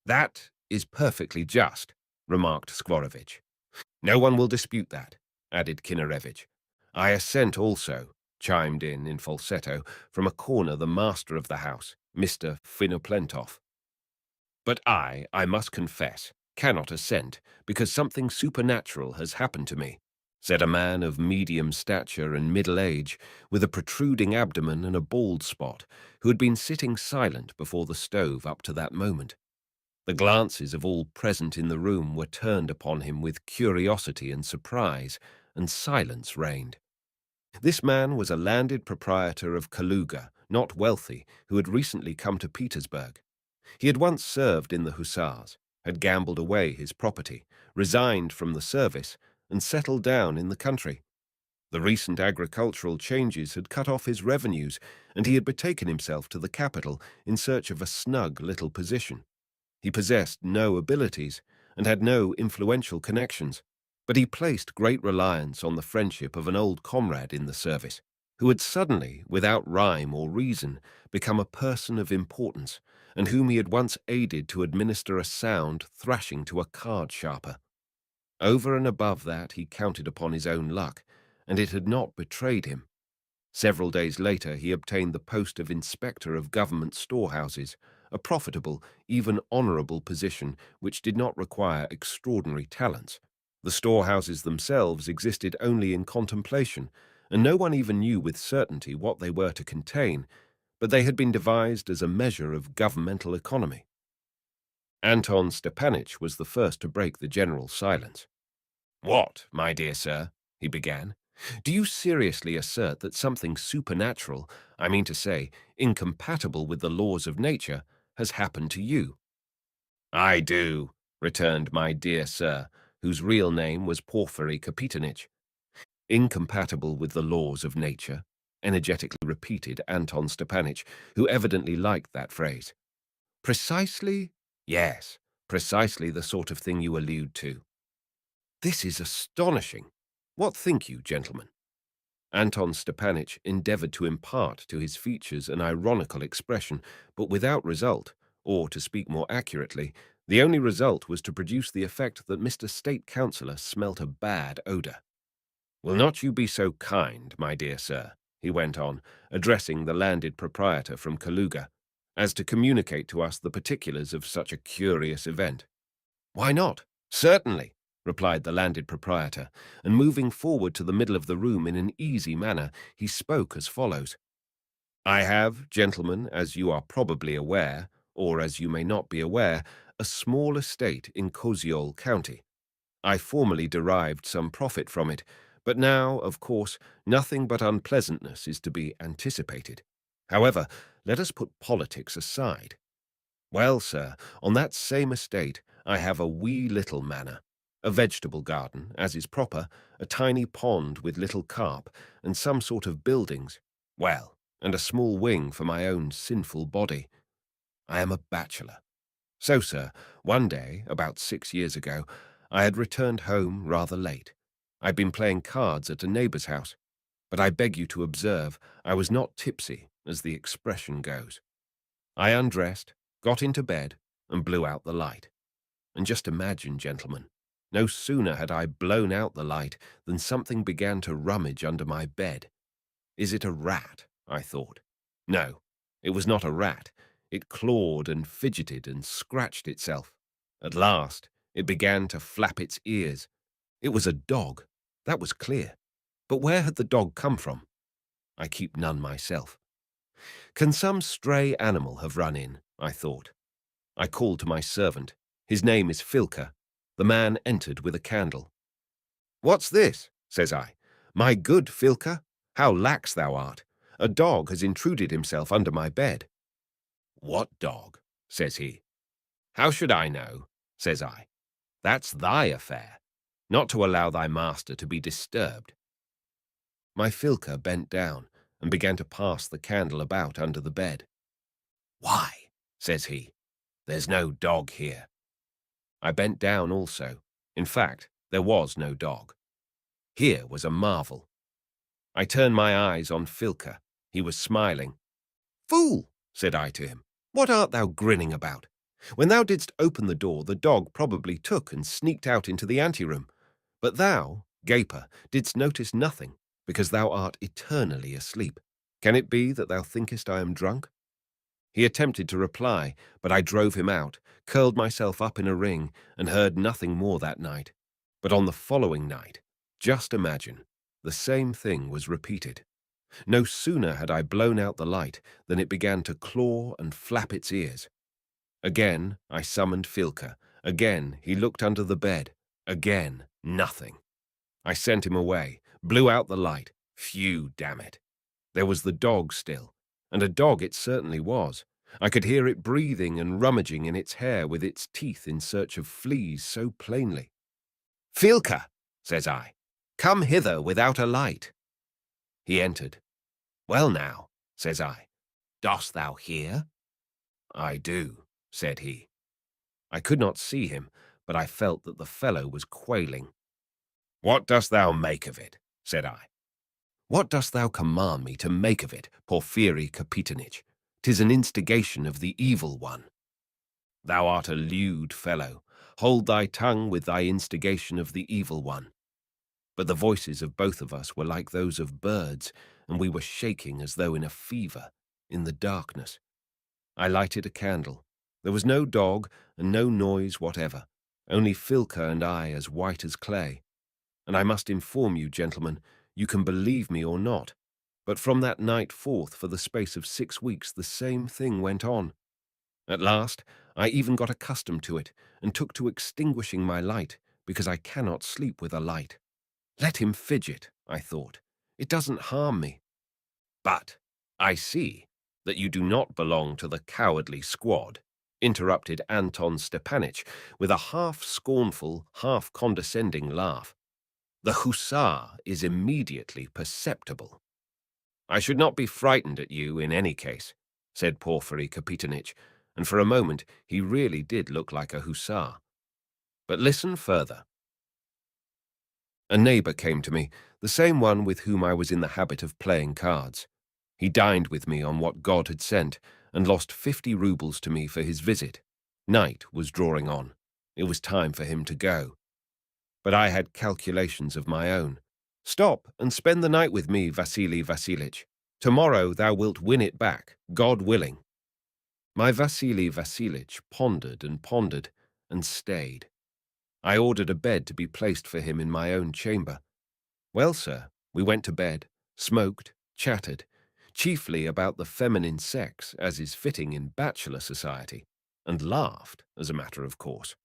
"That is perfectly just," remarked Skvorovitch. "No one will dispute that," added Kinnarevich. "I assent also," chimed in falsetto, from a corner the master of the house, Mr. Finoplentov. "But I must confess, cannot assent, because something supernatural has happened to me," said a man of medium stature and middle age, with a protruding abdomen and a bald spot, who had been sitting silent before the stove up to that moment. The glances of all present in the room were turned upon him with curiosity and surprise, and silence reigned. This man was a landed proprietor of Kaluga, not wealthy, who had recently come to Petersburg. He had once served in the hussars, had gambled away his property, resigned from the service, and settled down in the country. The recent agricultural changes had cut off his revenues, and he had betaken himself to the capital in search of a snug little position. He possessed no abilities and had no influential connections, but he placed great reliance on the friendship of an old comrade in the service, who had suddenly, without rhyme or reason, become a person of importance, and whom he had once aided to administer a sound thrashing to a card sharper. Over and above that, he counted upon his own luck, and it had not betrayed him. Several days later, he obtained the post of inspector of government storehouses, a profitable, even honourable position which did not require extraordinary talents. The storehouses themselves existed only in contemplation, and no one even knew with certainty what they were to contain, but they had been devised as a measure of governmental economy. Anton Stepanich was the first to break the general silence. "What, my dear sir?" he began. "Do you seriously assert that something supernatural, I mean to say, incompatible with the laws of nature, has happened to you?" "I do," returned my dear sir, whose real name was Porfiry Kapitonich. "Incompatible with the laws of nature," energetically repeated Anton Stepanich, who evidently liked that phrase. "Precisely? Yes, precisely the sort of thing you allude to." "This is astonishing. What think you, gentlemen?" Anton Stepanich endeavored to impart to his features an ironical expression, but without result, or, to speak more accurately, the only result was to produce the effect that Mr. State Councillor smelt a bad odour. "Will not you be so kind, my dear sir," he went on, addressing the landed proprietor from Kaluga, "as to communicate to us the particulars of such a curious event?" "Why not? Certainly," replied the landed proprietor, and moving forward to the middle of the room in an easy manner, he spoke as follows. "I have, gentlemen, as you are probably aware, or as you may not be aware, a small estate in Koziol County. I formerly derived some profit from it, but now, of course, nothing but unpleasantness is to be anticipated. However, let us put politics aside. Well, sir, on that same estate I have a wee little manor, a vegetable garden, as is proper, a tiny pond with little carp, and some sort of buildings. Well, and a small wing for my own sinful body. I am a bachelor. So, sir, one day, about 6 years ago, I had returned home rather late. I'd been playing cards at a neighbour's house. But I beg you to observe, I was not tipsy, as the expression goes. I undressed, got into bed, and blew out the light. And just imagine, gentlemen, no sooner had I blown out the light than something began to rummage under my bed. Is it a rat? I thought. No, it was not a rat. It clawed and fidgeted and scratched itself. At last, it began to flap its ears. It was a dog, that was clear. But where had the dog come from? I keep none myself. Can some stray animal have run in? I thought. I called to my servant. His name is Filka. The man entered with a candle. "What's this?" says I. "My good Filka, how lax thou art! A dog has intruded himself under my bed." "What dog?" says he. "How should I know?" says I. "That's thy affair, not to allow thy master to be disturbed." My Filka bent down and began to pass the candle about under the bed. "Why?" says he. "There's no dog here." I bent down also. In fact, there was no dog. Here was a marvel. I turned my eyes on Filka. He was smiling. "Fool," said I to him, "what art thou grinning about? When thou didst open the door, the dog probably took and sneaked out into the anteroom. But thou, gaper, didst notice nothing, because thou art eternally asleep. Can it be that thou thinkest I am drunk?" He attempted to reply, but I drove him out, curled myself up in a ring, and heard nothing more that night. But on the following night, just imagine, the same thing was repeated. No sooner had I blown out the light than it began to claw and flap its ears. Again I summoned Filka. Again he looked under the bed. Again nothing. I sent him away, blew out the light. Phew, damn it. There was the dog still, and a dog it certainly was. I could hear it breathing and rummaging in its hair with its teeth in search of fleas so plainly. "Filka," says I, "come hither without a light." He entered. "Well now," says I, "dost thou hear?" "I do," said he. I could not see him, but I felt that the fellow was quailing. "What dost thou make of it?" said I. "What dost thou command me to make of it, Porphyry Kapitonich? 'Tis an instigation of the evil one." "Thou art a lewd fellow. Hold thy tongue with thy instigation of the evil one." But the voices of both of us were like those of birds, and we were shaking as though in a fever, in the darkness. I lighted a candle. There was no dog and no noise whatever, only Filka and I as white as clay. And I must inform you, gentlemen, you can believe me or not, but from that night forth for the space of 6 weeks the same thing went on. At last I even got accustomed to it, and took to extinguishing my light, because I cannot sleep with a light. Let him fidget, I thought. It doesn't harm me. But I see that you do not belong to the cowardly squad, interrupted Anton Stepanich with a half-scornful, half-condescending laugh. The hussar is immediately perceptible. "I should not be frightened at you in any case," said Porphyry Kapitonich, and for a moment he really did look like a hussar. "But listen further. A neighbor came to me, the same one with whom I was in the habit of playing cards. He dined with me on what God had sent, and lost 50 roubles to me for his visit. Night was drawing on. It was time for him to go. But I had calculations of my own. "Stop and spend the night with me, Vasily Vassilitch. Tomorrow thou wilt win it back, God willing." My Vasily Vassilitch pondered and stayed. I ordered a bed to be placed for him in my own chamber. Well, sir, we went to bed, smoked, chattered, chiefly about the feminine sex, as is fitting in bachelor society, and laughed, as a matter of course.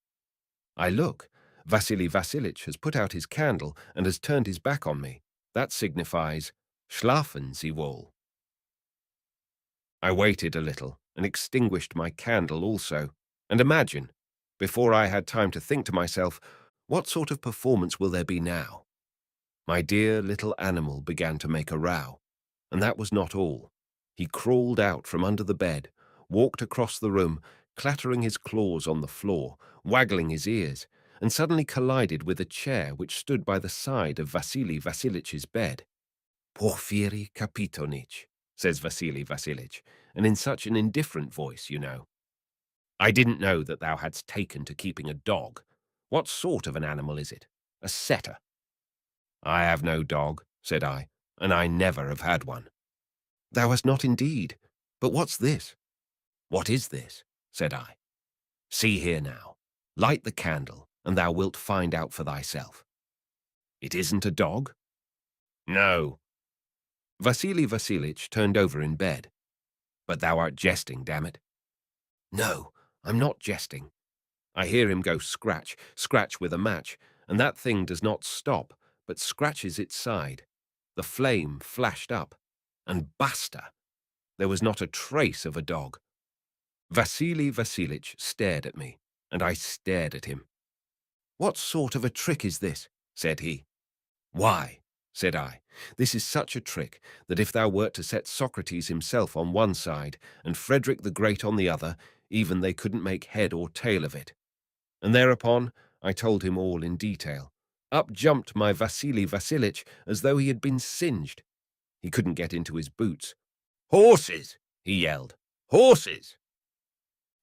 I look. Vasily Vassilitch has put out his candle and has turned his back on me. That signifies, "Schlafen Sie wohl." I waited a little and extinguished my candle also, and imagine, before I had time to think to myself, what sort of performance will there be now? My dear little animal began to make a row, and that was not all. He crawled out from under the bed, walked across the room, clattering his claws on the floor, waggling his ears, and suddenly collided with a chair which stood by the side of Vasily Vassilitch's bed. Porfiri Kapitonich, says Vasily Vasilich, and in such an indifferent voice, you know. I didn't know that thou hadst taken to keeping a dog. What sort of an animal is it? A setter? I have no dog, said I, and I never have had one. Thou hast not indeed. But what's this? What is this? Said I. See here now. Light the candle, and thou wilt find out for thyself. It isn't a dog? No. Vasily Vasilich turned over in bed. But thou art jesting, damn it. No, I'm not jesting. I hear him go scratch, scratch with a match, and that thing does not stop, but scratches its side. The flame flashed up, and basta! There was not a trace of a dog. Vasily Vasilich stared at me, and I stared at him. What sort of a trick is this? Said he. Why, said I, this is such a trick that if thou wert to set Socrates himself on one side and Frederick the Great on the other, even they couldn't make head or tail of it. And thereupon I told him all in detail. Up jumped my Vasily Vasilich as though he had been singed. He couldn't get into his boots. Horses! He yelled. Horses!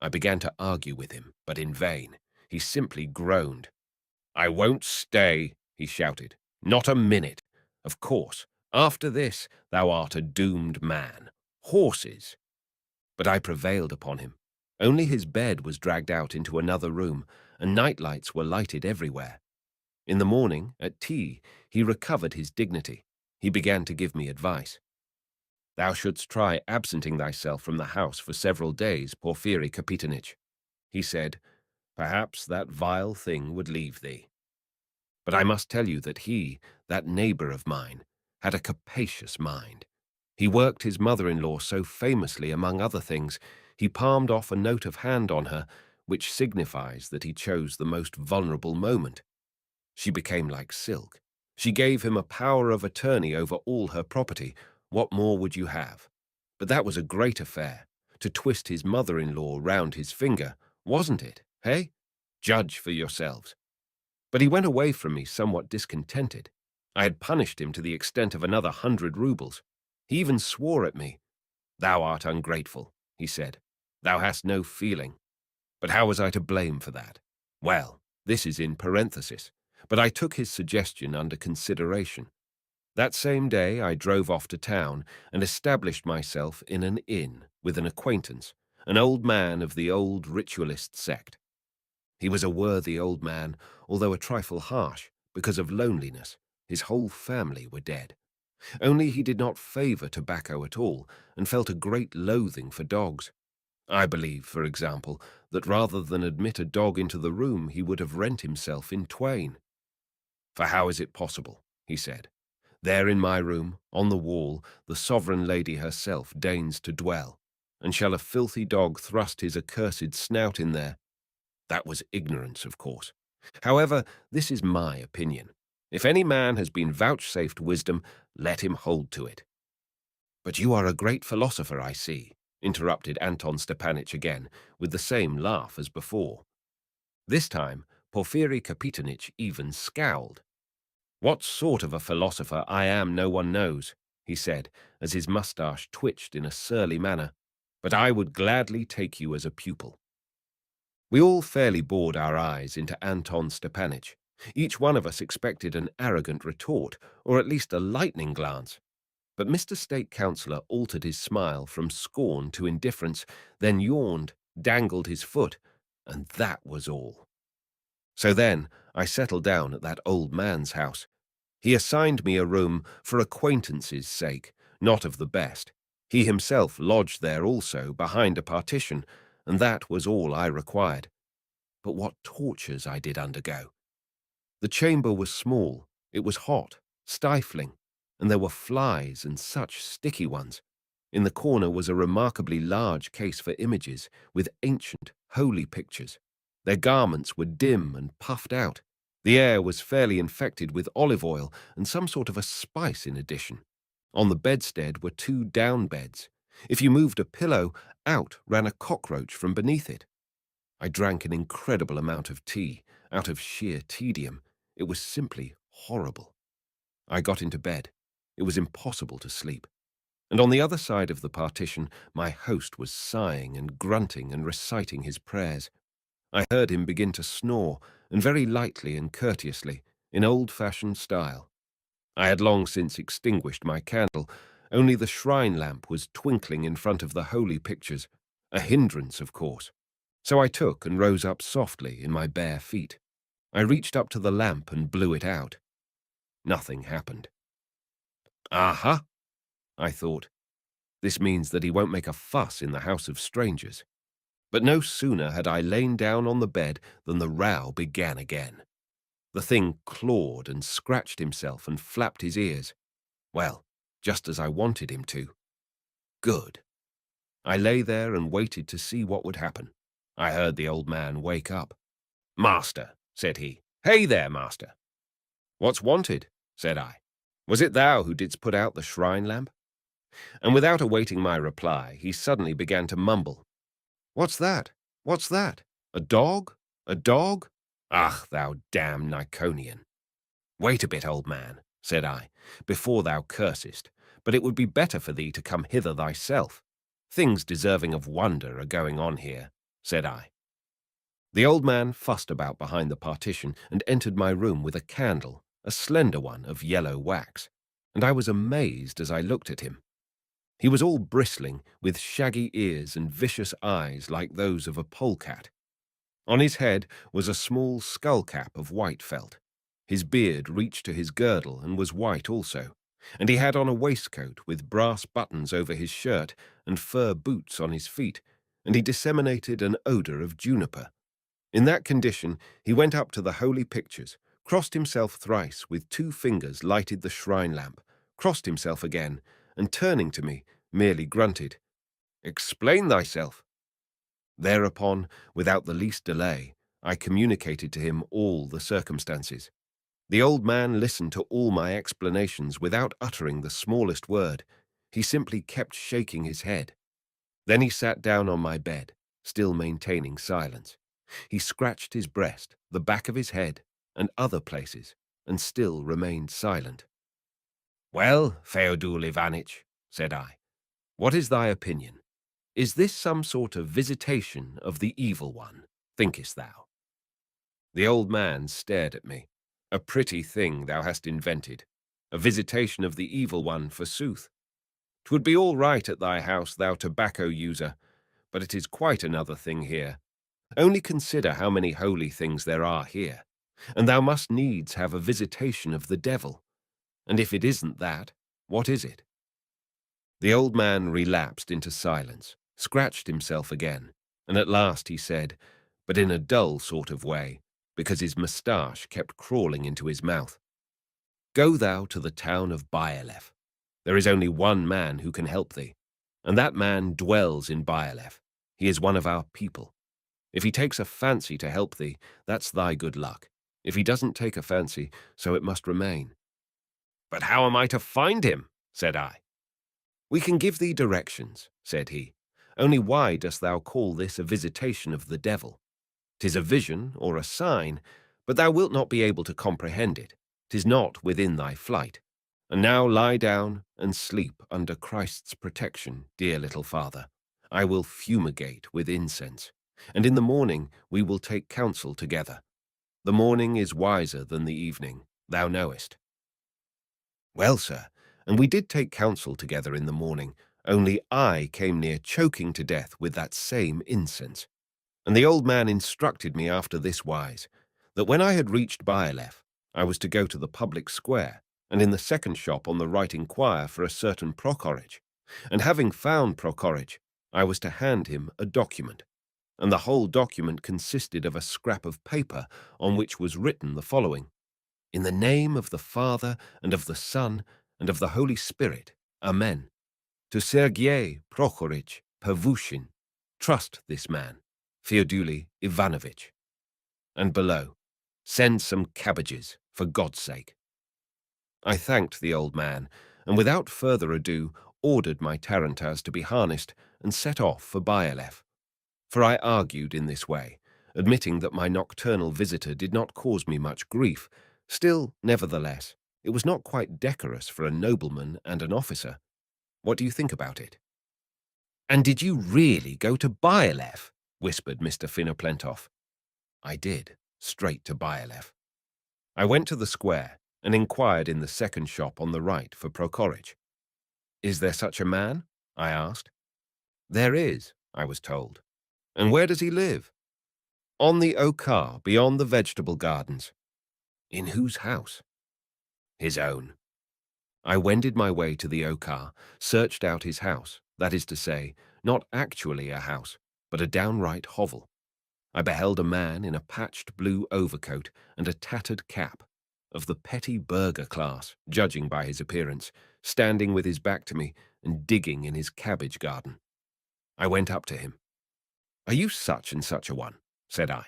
I began to argue with him, but in vain. He simply groaned. I won't stay, he shouted. Not a minute. Of course, after this, thou art a doomed man. Horses! But I prevailed upon him. Only his bed was dragged out into another room, and night lights were lighted everywhere. In the morning, at tea, he recovered his dignity. He began to give me advice. Thou shouldst try absenting thyself from the house for several days, Porfiri Kapitonich. He said, perhaps that vile thing would leave thee. But I must tell you that he, that neighbor of mine, had a capacious mind. He worked his mother-in-law so famously, among other things, he palmed off a note of hand on her, which signifies that he chose the most vulnerable moment. She became like silk. She gave him a power of attorney over all her property. What more would you have? But that was a great affair, to twist his mother-in-law round his finger, wasn't it, hey? Judge for yourselves. But he went away from me somewhat discontented. I had punished him to the extent of another 100 roubles. He even swore at me. Thou art ungrateful, he said. Thou hast no feeling. But how was I to blame for that? Well, this is in parenthesis, but I took his suggestion under consideration. That same day I drove off to town and established myself in an inn with an acquaintance, an old man of the old ritualist sect. He was a worthy old man, although a trifle harsh, because of loneliness. His whole family were dead. Only he did not favour tobacco at all, and felt a great loathing for dogs. I believe, for example, that rather than admit a dog into the room, he would have rent himself in twain. For how is it possible, he said. There in my room, on the wall, the sovereign lady herself deigns to dwell, and shall a filthy dog thrust his accursed snout in there? That was ignorance, of course. However, this is my opinion. If any man has been vouchsafed wisdom, let him hold to it. But you are a great philosopher, I see, interrupted Anton Stepanich again, with the same laugh as before. This time, Porfiri Kapitonich even scowled. What sort of a philosopher I am no one knows, he said, as his moustache twitched in a surly manner, but I would gladly take you as a pupil. We all fairly bored our eyes into Anton Stepanich. Each one of us expected an arrogant retort, or at least a lightning glance. But Mr. State Councillor altered his smile from scorn to indifference, then yawned, dangled his foot, and that was all. So then I settled down at that old man's house. He assigned me a room for acquaintance's sake, not of the best. He himself lodged there also, behind a partition, and that was all I required. But what tortures I did undergo! The chamber was small, it was hot, stifling, and there were flies and such sticky ones. In the corner was a remarkably large case for images, with ancient, holy pictures. Their garments were dim and puffed out. The air was fairly infected with olive oil and some sort of a spice in addition. On the bedstead were 2 down beds. If you moved a pillow, out ran a cockroach from beneath it. I drank an incredible amount of tea, out of sheer tedium. It was simply horrible. I got into bed. It was impossible to sleep. And on the other side of the partition, my host was sighing and grunting and reciting his prayers. I heard him begin to snore, and very lightly and courteously, in old-fashioned style. I had long since extinguished my candle. Only the shrine lamp was twinkling in front of the holy pictures, a hindrance, of course. So I took and rose up softly in my bare feet. I reached up to the lamp and blew it out. Nothing happened. Aha, I thought. This means that he won't make a fuss in the house of strangers. But no sooner had I lain down on the bed than the row began again. The thing clawed and scratched himself and flapped his ears. Well, just as I wanted him to. Good. I lay there and waited to see what would happen. I heard the old man wake up. "Master," said he. "Hey there, master." "What's wanted?" said I. "Was it thou who didst put out the shrine lamp?" And without awaiting my reply, he suddenly began to mumble. "What's that? What's that? A dog? A dog? Ach, thou damned Niconian." "Wait a bit, old man," said I, "before thou cursest, but it would be better for thee to come hither thyself. Things deserving of wonder are going on here," said I. The old man fussed about behind the partition and entered my room with a candle, a slender one of yellow wax, and I was amazed as I looked at him. He was all bristling, with shaggy ears and vicious eyes like those of a polecat. On his head was a small skull-cap of white felt. His beard reached to his girdle and was white also, and he had on a waistcoat with brass buttons over his shirt and fur boots on his feet, and he disseminated an odour of juniper. In that condition, he went up to the holy pictures, crossed himself thrice, with 2 fingers lighted the shrine lamp, crossed himself again, and turning to me, merely grunted, "Explain thyself." Thereupon, without the least delay, I communicated to him all the circumstances. The old man listened to all my explanations without uttering the smallest word. He simply kept shaking his head. Then he sat down on my bed, still maintaining silence. He scratched his breast, the back of his head, and other places, and still remained silent. "Well, Feodor Ivanitch," said I, "what is thy opinion? Is this some sort of visitation of the evil one, thinkest thou?" The old man stared at me. "A pretty thing thou hast invented, a visitation of the evil one, forsooth. 'Twould be all right at thy house, thou tobacco user, but it is quite another thing here. Only consider how many holy things there are here, and thou must needs have a visitation of the devil. And if it isn't that, what is it?" The old man relapsed into silence, scratched himself again, and at last he said, but in a dull sort of way, because his moustache kept crawling into his mouth, "Go thou to the town of Byalev. There is only one man who can help thee, and that man dwells in Byalev. He is one of our people. If he takes a fancy to help thee, that's thy good luck. If he doesn't take a fancy, so it must remain." "But how am I to find him?" said I. "We can give thee directions," said he. "Only why dost thou call this a visitation of the devil? 'Tis a vision or a sign, but thou wilt not be able to comprehend it. 'Tis not within thy flight. And now lie down and sleep under Christ's protection, dear little father. I will fumigate with incense, and in the morning we will take counsel together. The morning is wiser than the evening, thou knowest." Well, sir, and we did take counsel together in the morning, only I came near choking to death with that same incense. And the old man instructed me after this wise, that when I had reached Byalev, I was to go to the public square, and in the second shop on the right inquire for a certain Prokhorich, and having found Prokhorich, I was to hand him a document, and the whole document consisted of a scrap of paper on which was written the following: "In the name of the Father, and of the Son, and of the Holy Spirit, Amen. To Sergei Prokhorich Pervushin, trust this man, Fyoduli Ivanovitch." And below, "Send some cabbages, for God's sake." I thanked the old man, and without further ado ordered my tarantas to be harnessed and set off for Byalev. For I argued in this way, admitting that my nocturnal visitor did not cause me much grief. Still, nevertheless, It was not quite decorous for a nobleman and an officer. What do you think about it? And did you really go to Byalev? Whispered Mr. Finoplentov. I did, straight to Byalev. I went to the square and inquired in the second shop on the right for Prokorych. Is there such a man? I asked. There is, I was told. And where does he live? On the Okar, beyond the vegetable gardens. In whose house? His own. I wended my way to the Okar, searched out his house, that is to say, not actually a house, but a downright hovel. I beheld a man in a patched blue overcoat and a tattered cap, of the petty burgher class, judging by his appearance, standing with his back to me and digging in his cabbage garden. I went up to him. Are you such and such a one? Said I.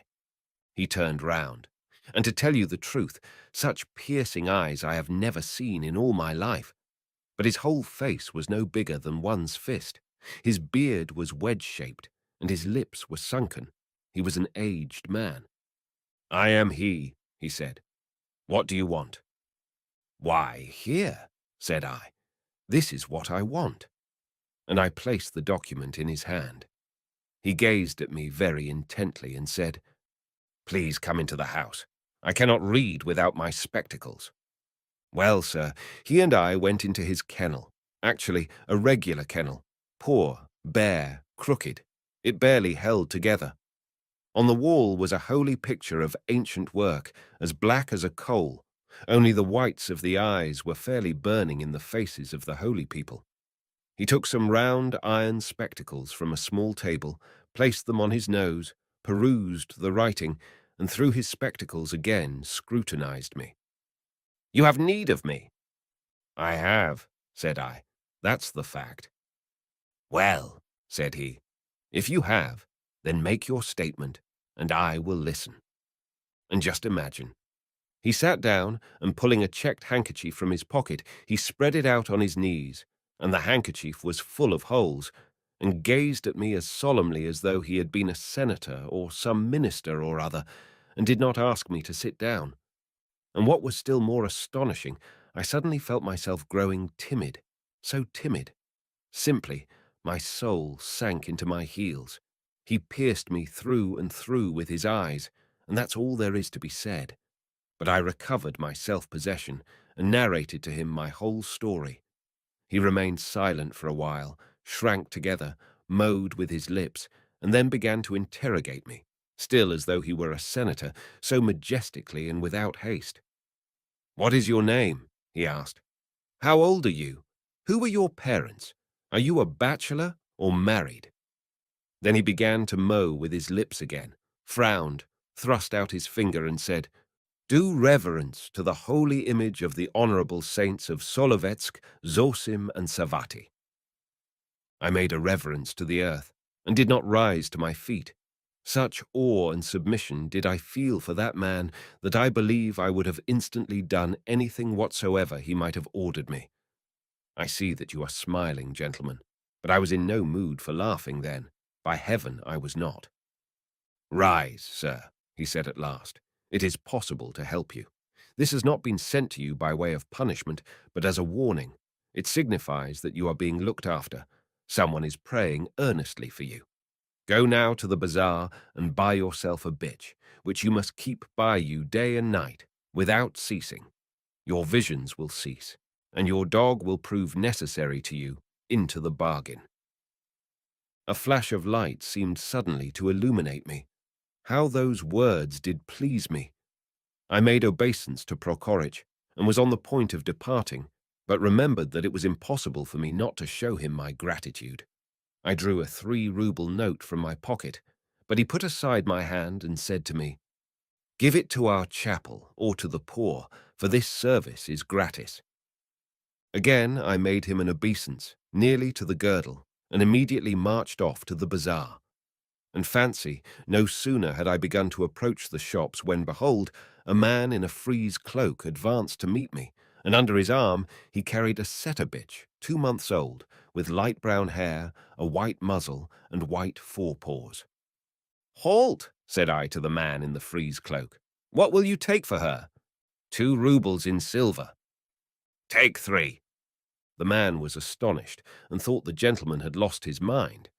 He turned round, and to tell you the truth, such piercing eyes I have never seen in all my life. But his whole face was no bigger than one's fist. His beard was wedge-shaped, and his lips were sunken. He was an aged man. I am he said. What do you want? Why, here, said I. This is what I want. And I placed the document in his hand. He gazed at me very intently and said, Please come into the house. I cannot read without my spectacles. Well, sir, he and I went into his kennel, actually a regular kennel, poor, bare, crooked. It barely held together. On the wall was a holy picture of ancient work, as black as a coal. Only the whites of the eyes were fairly burning in the faces of the holy people. He took some round iron spectacles from a small table, placed them on his nose, perused the writing, and through his spectacles again scrutinized me. You have need of me? I have, said I. That's the fact. Well, said he, if you have, then make your statement, and I will listen. And just imagine. He sat down, and pulling a checked handkerchief from his pocket, he spread it out on his knees, and the handkerchief was full of holes, and gazed at me as solemnly as though he had been a senator or some minister or other, and did not ask me to sit down. And what was still more astonishing, I suddenly felt myself growing timid, so timid. Simply, my soul sank into my heels. He pierced me through and through with his eyes, and that's all there is to be said. But I recovered my self-possession and narrated to him my whole story. He remained silent for a while, shrank together, mowed with his lips, and then began to interrogate me, still as though he were a senator, so majestically and without haste. What is your name? He asked. How old are you? Who are your parents? Are you a bachelor or married? Then he began to mow with his lips again, frowned, thrust out his finger and said, Do reverence to the holy image of the honorable saints of Solovetsk, Zosim, and Savati. I made a reverence to the earth and did not rise to my feet. Such awe and submission did I feel for that man that I believe I would have instantly done anything whatsoever he might have ordered me. I see that you are smiling, gentlemen, but I was in no mood for laughing then. By heaven, I was not. Rise, sir, he said at last. It is possible to help you. This has not been sent to you by way of punishment, but as a warning. It signifies that you are being looked after. Someone is praying earnestly for you. Go now to the bazaar and buy yourself a bitch, which you must keep by you day and night, without ceasing. Your visions will cease, and your dog will prove necessary to you into the bargain. A flash of light seemed suddenly to illuminate me. How those words did please me! I made obeisance to Prokorych, and was on the point of departing, but remembered that it was impossible for me not to show him my gratitude. I drew a 3-ruble note from my pocket, but he put aside my hand and said to me, Give it to our chapel or to the poor, for this service is gratis. Again I made him an obeisance, nearly to the girdle, and immediately marched off to the bazaar. And fancy, no sooner had I begun to approach the shops when, behold, a man in a frieze cloak advanced to meet me, and under his arm he carried a setter bitch, 2 months old, with light brown hair, a white muzzle, and white forepaws. Halt, said I to the man in the frieze cloak. What will you take for her? 2 rubles in silver. Take 3. The man was astonished and thought the gentleman had lost his mind.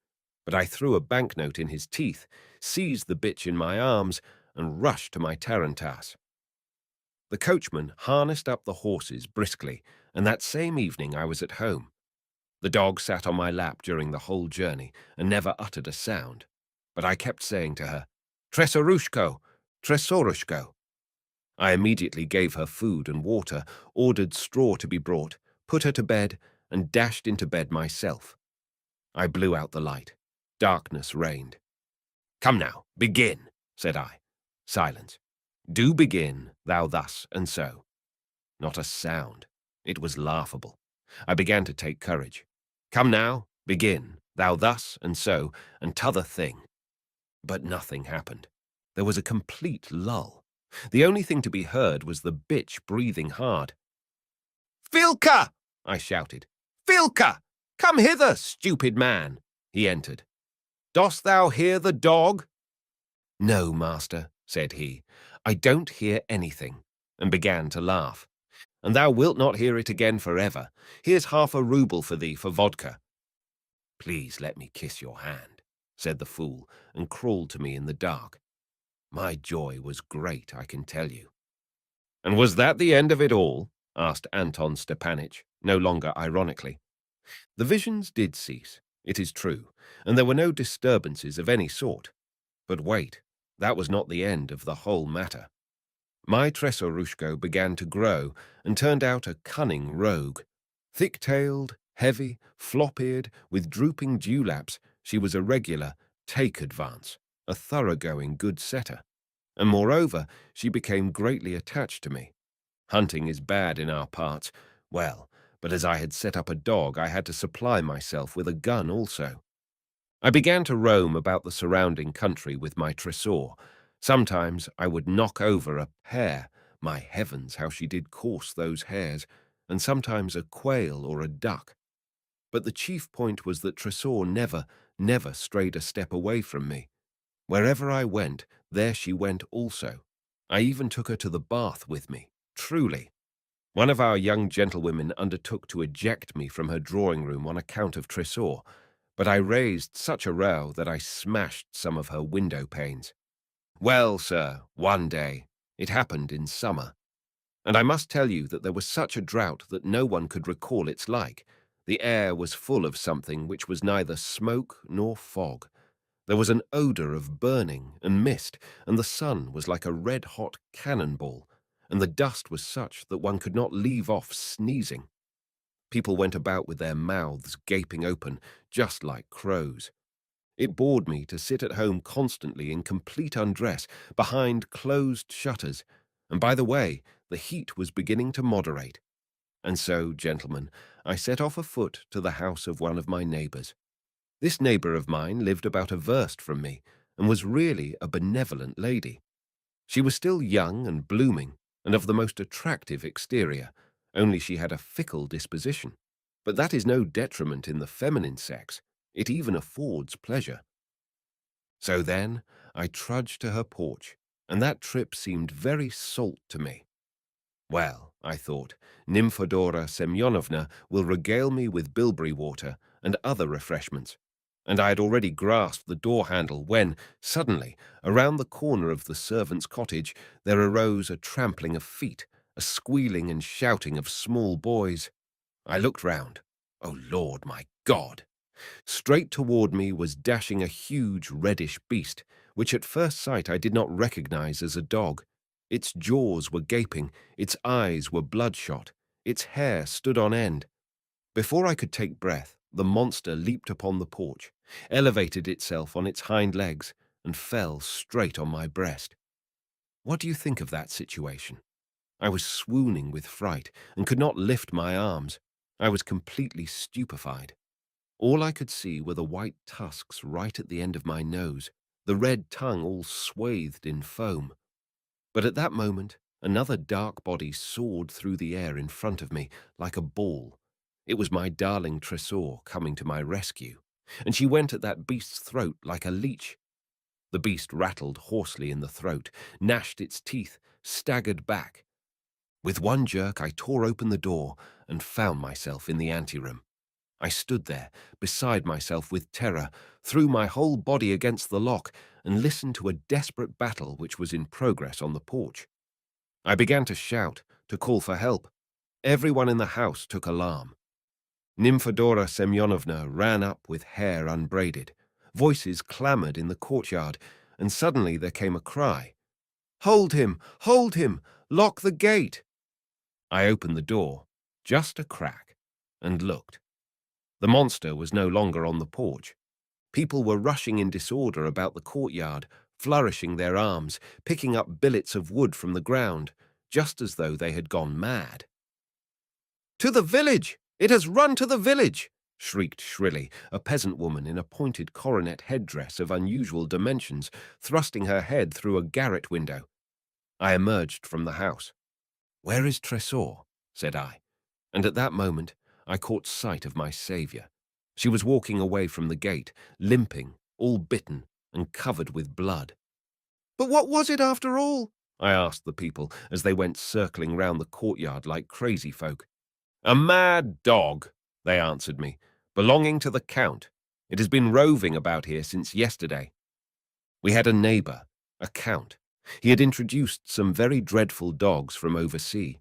But I threw a banknote in his teeth, seized the bitch in my arms, and rushed to my tarantass. The coachman harnessed up the horses briskly, and that same evening I was at home. The dog sat on my lap during the whole journey and never uttered a sound. But I kept saying to her, Tresorushko, Tresorushko. I immediately gave her food and water, ordered straw to be brought, put her to bed, and dashed into bed myself. I blew out the light. Darkness reigned. Come now, begin, said I. Silence. Do begin, thou thus and so. Not a sound. It was laughable. I began to take courage. Come now, begin, thou thus and so, and t'other thing. But nothing happened. There was a complete lull. The only thing to be heard was the bitch breathing hard. Filka! I shouted. Filka! Come hither, stupid man! He entered. Dost thou hear the dog? No, master, said he. I don't hear anything, and began to laugh. And thou wilt not hear it again forever. Here's half a rouble for thee for vodka. Please let me kiss your hand, said the fool, and crawled to me in the dark. My joy was great, I can tell you. And was that the end of it all? Asked Anton Stepanich, no longer ironically. The visions did cease, it is true, and there were no disturbances of any sort. But wait, that was not the end of the whole matter. My Tresorushko began to grow and turned out a cunning rogue. Thick-tailed, heavy, flop-eared, with drooping dewlaps, she was a regular take-advance, a thoroughgoing good setter. And moreover, she became greatly attached to me. Hunting is bad in our parts. Well, but as I had set up a dog, I had to supply myself with a gun also. I began to roam about the surrounding country with my tresor. Sometimes I would knock over a hare. My heavens, how she did course those hares, and sometimes a quail or a duck. But the chief point was that Tresor never strayed a step away from me. Wherever I went, there she went also. I even took her to the bath with me, truly. One of our young gentlewomen undertook to eject me from her drawing-room on account of Tresor, but I raised such a row that I smashed some of her window panes. Well, sir, one day, it happened in summer, and I must tell you that there was such a drought that no one could recall its like. The air was full of something which was neither smoke nor fog. There was an odour of burning and mist, and the sun was like a red-hot cannonball, and the dust was such that one could not leave off sneezing. People went about with their mouths gaping open, just like crows. It bored me to sit at home constantly in complete undress, behind closed shutters, and by the way, the heat was beginning to moderate. And so, gentlemen, I set off afoot to the house of one of my neighbours. This neighbour of mine lived about a verst from me, and was really a benevolent lady. She was still young and blooming, and of the most attractive exterior, only she had a fickle disposition. But that is no detriment in the feminine sex. It even affords pleasure. So then I trudged to her porch, and that trip seemed very salt to me. Well, I thought, Nymphadora Semyonovna will regale me with bilberry water and other refreshments, and I had already grasped the door-handle when, suddenly, around the corner of the servant's cottage, there arose a trampling of feet, a squealing and shouting of small boys. I looked round. Oh, Lord, my God! Straight toward me was dashing a huge reddish beast, which at first sight I did not recognize as a dog. Its jaws were gaping, its eyes were bloodshot, its hair stood on end. Before I could take breath, the monster leaped upon the porch, elevated itself on its hind legs, and fell straight on my breast. What do you think of that situation? I was swooning with fright and could not lift my arms. I was completely stupefied. All I could see were the white tusks right at the end of my nose, the red tongue all swathed in foam. But at that moment, another dark body soared through the air in front of me like a ball. It was my darling Tresor coming to my rescue, and she went at that beast's throat like a leech. The beast rattled hoarsely in the throat, gnashed its teeth, staggered back. With one jerk, I tore open the door and found myself in the anteroom. I stood there, beside myself with terror, threw my whole body against the lock, and listened to a desperate battle which was in progress on the porch. I began to shout, to call for help. Everyone in the house took alarm. Nymphadora Semyonovna ran up with hair unbraided. Voices clamoured in the courtyard, and suddenly there came a cry. "Hold him! Hold him! Lock the gate!" I opened the door, just a crack, and looked. The monster was no longer on the porch. People were rushing in disorder about the courtyard, flourishing their arms, picking up billets of wood from the ground, just as though they had gone mad. "To the village! It has run to the village!" shrieked shrilly a peasant woman in a pointed coronet headdress of unusual dimensions, thrusting her head through a garret window. I emerged from the house. "Where is Tresor?" said I, and at that moment I caught sight of my saviour. She was walking away from the gate, limping, all bitten and covered with blood. "But what was it after all?" I asked the people as they went circling round the courtyard like crazy folk. "A mad dog," they answered me, "belonging to the Count. It has been roving about here since yesterday." We had a neighbour, a Count. He had introduced some very dreadful dogs from overseas.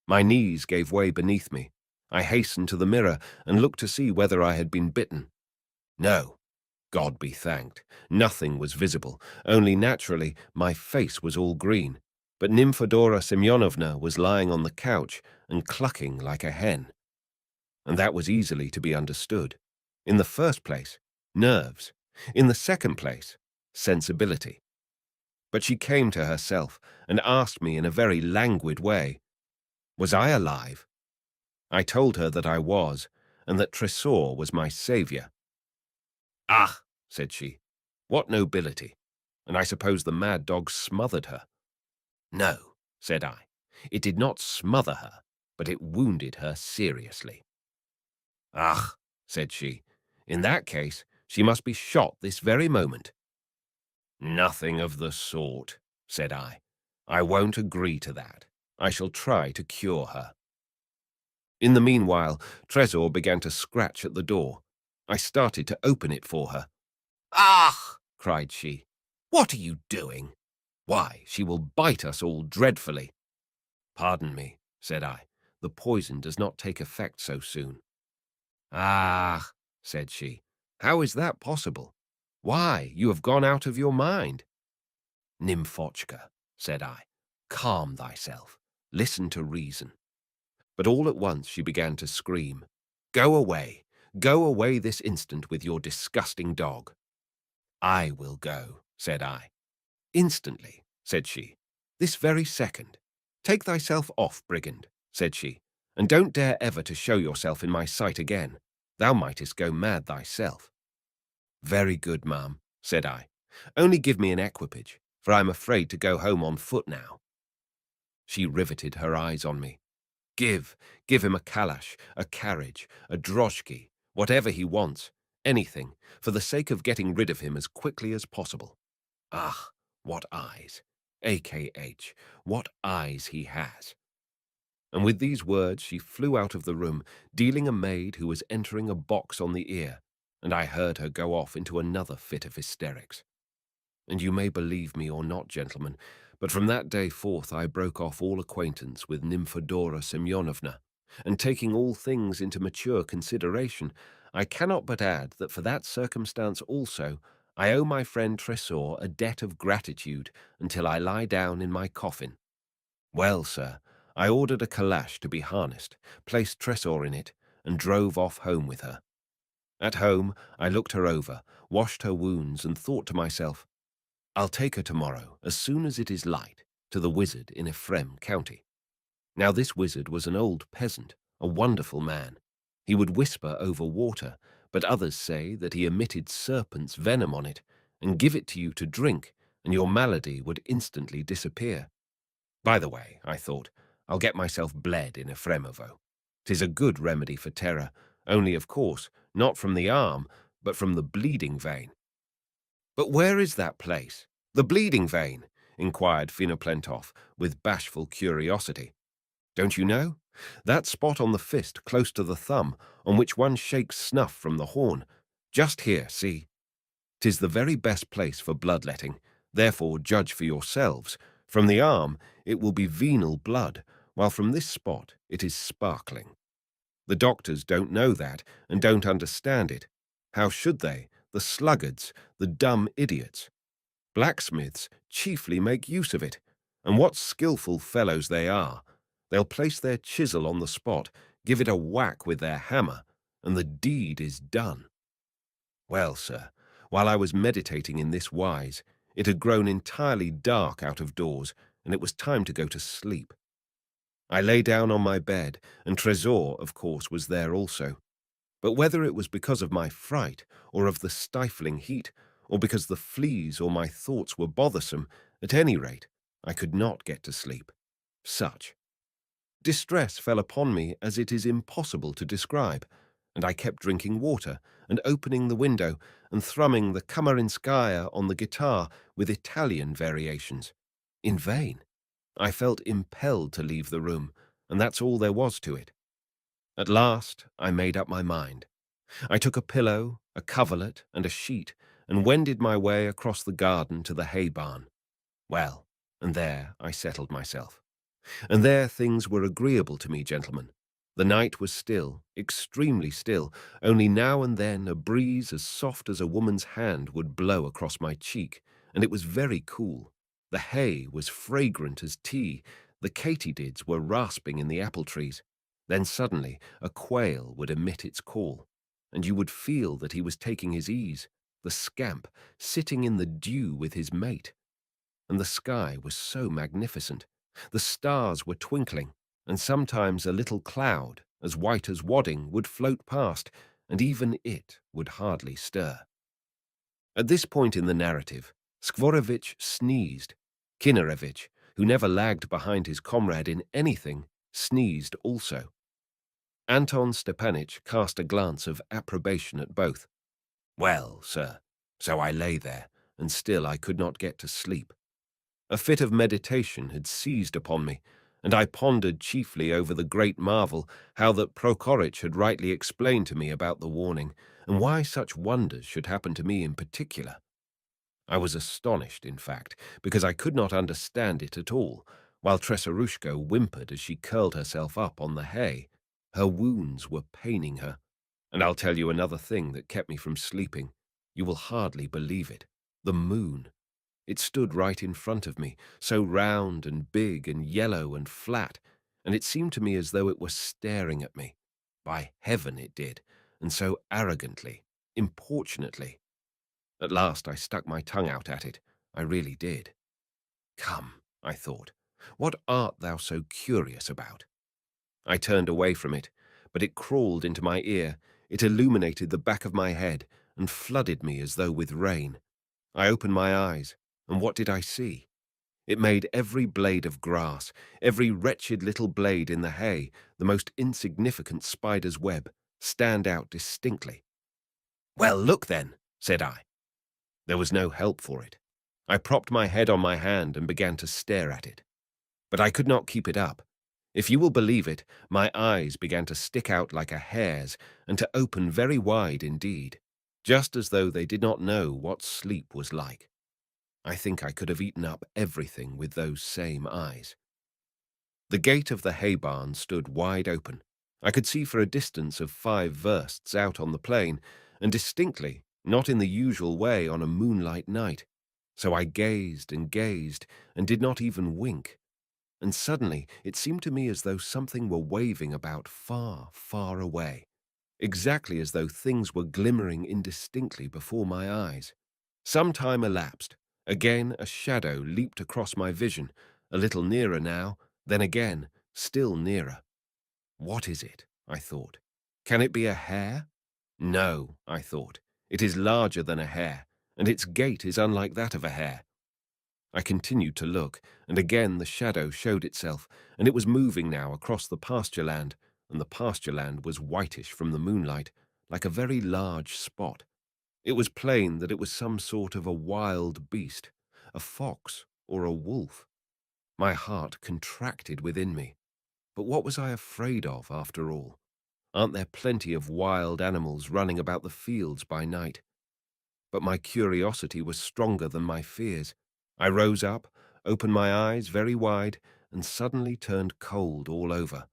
My knees gave way beneath me. I hastened to the mirror and looked to see whether I had been bitten. No, God be thanked. Nothing was visible, only naturally my face was all green. But Nymphadora Semyonovna was lying on the couch and clucking like a hen. And that was easily to be understood. In the first place, nerves. In the second place, sensibility. But she came to herself and asked me in a very languid way, was I alive? I told her that I was, and that Tresor was my saviour. "Ah," said she, "what nobility! And I suppose the mad dog smothered her." "No," said I, "it did not smother her, but it wounded her seriously." "Ah," said she, "in that case she must be shot this very moment." "Nothing of the sort," said I. "I won't agree to that. I shall try to cure her." In the meanwhile, Tresor began to scratch at the door. I started to open it for her. "Ah!" cried she. "What are you doing? Why, she will bite us all dreadfully." "Pardon me," said I. "The poison does not take effect so soon." "Ah," said she. "How is that possible? Why, you have gone out of your mind." "Nymphochka," said I, "calm thyself. Listen to reason." But all at once she began to scream. "Go away! Go away this instant with your disgusting dog." "I will go," said I. "Instantly," said she. "This very second. Take thyself off, brigand," said she, "and don't dare ever to show yourself in my sight again. Thou mightest go mad thyself." "Very good, ma'am," said I. "Only give me an equipage, for I am afraid to go home on foot now." She riveted her eyes on me. Give him a calash, a carriage, a droshky, whatever he wants, anything, for the sake of getting rid of him as quickly as possible. Ah, what eyes! AKH, what eyes he has! And with these words she flew out of the room, dealing a maid who was entering a box on the ear, and I heard her go off into another fit of hysterics. And you may believe me or not, gentlemen, but from that day forth I broke off all acquaintance with Nymphadora Semyonovna, and taking all things into mature consideration, I cannot but add that for that circumstance also I owe my friend Tresor a debt of gratitude until I lie down in my coffin. Well, sir, I ordered a calash to be harnessed, placed Tresor in it, and drove off home with her. At home, I looked her over, washed her wounds, and thought to myself, I'll take her tomorrow, as soon as it is light, to the wizard in Ephrem County. Now this wizard was an old peasant, a wonderful man. He would whisper over water, but others say that he emitted serpent's venom on it, and give it to you to drink, and your malady would instantly disappear. By the way, I thought, I'll get myself bled in Ephemovo. 'Tis a good remedy for terror, only, of course, not from the arm, but from the bleeding vein. "But where is that place? The bleeding vein?" inquired Finoplentov with bashful curiosity. Don't you know? That spot on the fist close to the thumb, on which one shakes snuff from the horn. Just here, see? 'Tis the very best place for bloodletting, therefore judge for yourselves. From the arm it will be venal blood, while from this spot it is sparkling. The doctors don't know that, and don't understand it. How should they? The sluggards, the dumb idiots. Blacksmiths chiefly make use of it, and what skilful fellows they are. They'll place their chisel on the spot, give it a whack with their hammer, and the deed is done. Well, sir, while I was meditating in this wise, it had grown entirely dark out of doors, and it was time to go to sleep. I lay down on my bed, and Tresor, of course, was there also. But whether it was because of my fright, or of the stifling heat, or because the fleas or my thoughts were bothersome, at any rate, I could not get to sleep. Such distress fell upon me as it is impossible to describe, and I kept drinking water, and opening the window, and thrumming the Kamarinskaya on the guitar with Italian variations. In vain. I felt impelled to leave the room, and that's all there was to it. At last I made up my mind. I took a pillow, a coverlet, and a sheet, and wended my way across the garden to the hay barn. Well, and there I settled myself. And there things were agreeable to me, gentlemen. The night was still, extremely still, only now and then a breeze as soft as a woman's hand would blow across my cheek, and it was very cool. The hay was fragrant as tea, the katydids were rasping in the apple trees. Then suddenly a quail would emit its call, and you would feel that he was taking his ease, the scamp, sitting in the dew with his mate. And the sky was so magnificent. The stars were twinkling, and sometimes a little cloud, as white as wadding, would float past, and even it would hardly stir. At this point in the narrative, Skvorovitch sneezed. Kinnarevich, who never lagged behind his comrade in anything, sneezed also. Anton Stepanich cast a glance of approbation at both. Well, sir, so I lay there, and still I could not get to sleep. A fit of meditation had seized upon me, and I pondered chiefly over the great marvel how that Prokoritch had rightly explained to me about the warning, and why such wonders should happen to me in particular. I was astonished, in fact, because I could not understand it at all, while Tresarushka whimpered as she curled herself up on the hay. Her wounds were paining her. And I'll tell you another thing that kept me from sleeping. You will hardly believe it. The moon. It stood right in front of me, so round and big and yellow and flat, and it seemed to me as though it were staring at me. By heaven it did, and so arrogantly, importunately. At last I stuck my tongue out at it. I really did. Come, I thought, what art thou so curious about? I turned away from it, but it crawled into my ear. It illuminated the back of my head and flooded me as though with rain. I opened my eyes, and what did I see? It made every blade of grass, every wretched little blade in the hay, the most insignificant spider's web, stand out distinctly. Well, look then, said I. There was no help for it. I propped my head on my hand and began to stare at it. But I could not keep it up. If you will believe it, my eyes began to stick out like a hare's and to open very wide indeed, just as though they did not know what sleep was like. I think I could have eaten up everything with those same eyes. The gate of the hay barn stood wide open. I could see for a distance of 5 versts out on the plain, and distinctly, not in the usual way on a moonlight night. So I gazed and did not even wink. And suddenly it seemed to me as though something were waving about far, far away, exactly as though things were glimmering indistinctly before my eyes. Some time elapsed. Again a shadow leaped across my vision, a little nearer now, then again, still nearer. What is it? I thought. Can it be a hare? No, I thought. It is larger than a hare, and its gait is unlike that of a hare. I continued to look, and again the shadow showed itself, and it was moving now across the pasture land, and the pasture land was whitish from the moonlight, like a very large spot. It was plain that it was some sort of a wild beast, a fox or a wolf. My heart contracted within me. But what was I afraid of, after all? Aren't there plenty of wild animals running about the fields by night? But my curiosity was stronger than my fears. I rose up, opened my eyes very wide, and suddenly turned cold all over.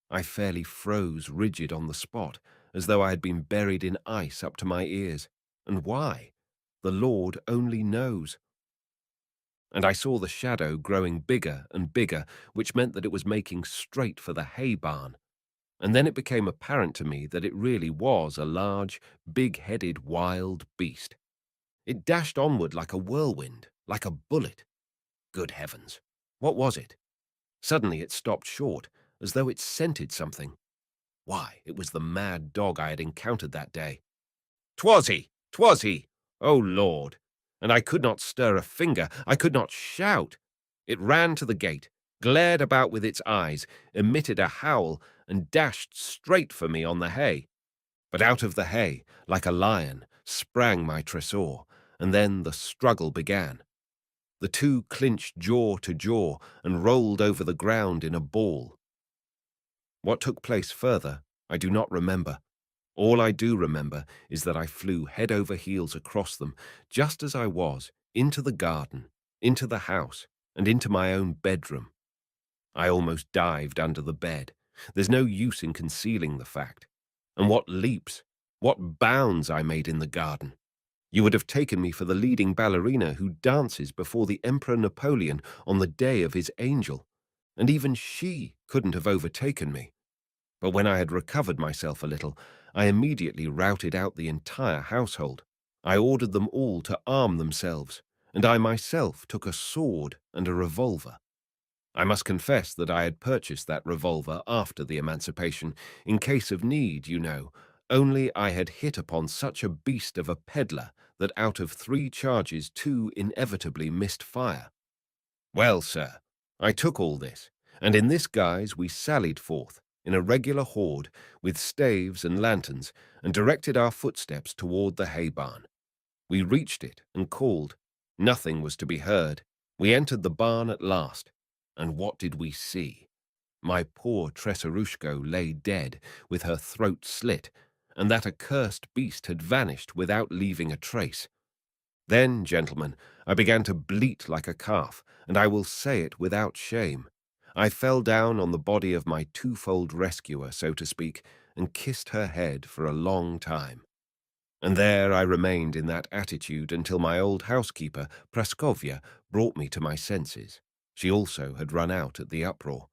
I fairly froze rigid on the spot, as though I had been buried in ice up to my ears. And why? The Lord only knows. And I saw the shadow growing bigger and bigger, which meant that it was making straight for the hay barn. And then it became apparent to me that it really was a large, big-headed wild beast. It dashed onward like a whirlwind, like a bullet. Good heavens! What was it? Suddenly it stopped short, as though it scented something. Why, it was the mad dog I had encountered that day. "'Twas he! 'Twas he! Oh, Lord!" And I could not stir a finger. I could not shout. It ran to the gate, glared about with its eyes, emitted a howl, and dashed straight for me on the hay. But out of the hay, like a lion, sprang my Tresor, and then the struggle began. The two clinched jaw to jaw and rolled over the ground in a ball. What took place further, I do not remember. All I do remember is that I flew head over heels across them, just as I was, into the garden, into the house, and into my own bedroom. I almost dived under the bed. There's no use in concealing the fact. And what leaps, what bounds I made in the garden. You would have taken me for the leading ballerina who dances before the Emperor Napoleon on the day of his angel, and even she couldn't have overtaken me. But when I had recovered myself a little, I immediately routed out the entire household. I ordered them all to arm themselves, and I myself took a sword and a revolver. I must confess that I had purchased that revolver after the emancipation, in case of need, you know, only I had hit upon such a beast of a peddler that out of 3 charges 2 inevitably missed fire. Well, sir, I took all this, and in this guise we sallied forth, in a regular horde, with staves and lanterns, and directed our footsteps toward the hay barn. We reached it and called. Nothing was to be heard. We entered the barn at last, and what did we see? My poor Tresarushko lay dead, with her throat slit, and that accursed beast had vanished without leaving a trace. Then, gentlemen, I began to bleat like a calf, and I will say it without shame. I fell down on the body of my twofold rescuer, so to speak, and kissed her head for a long time. And there I remained in that attitude until my old housekeeper, Praskovya, brought me to my senses. She also had run out at the uproar.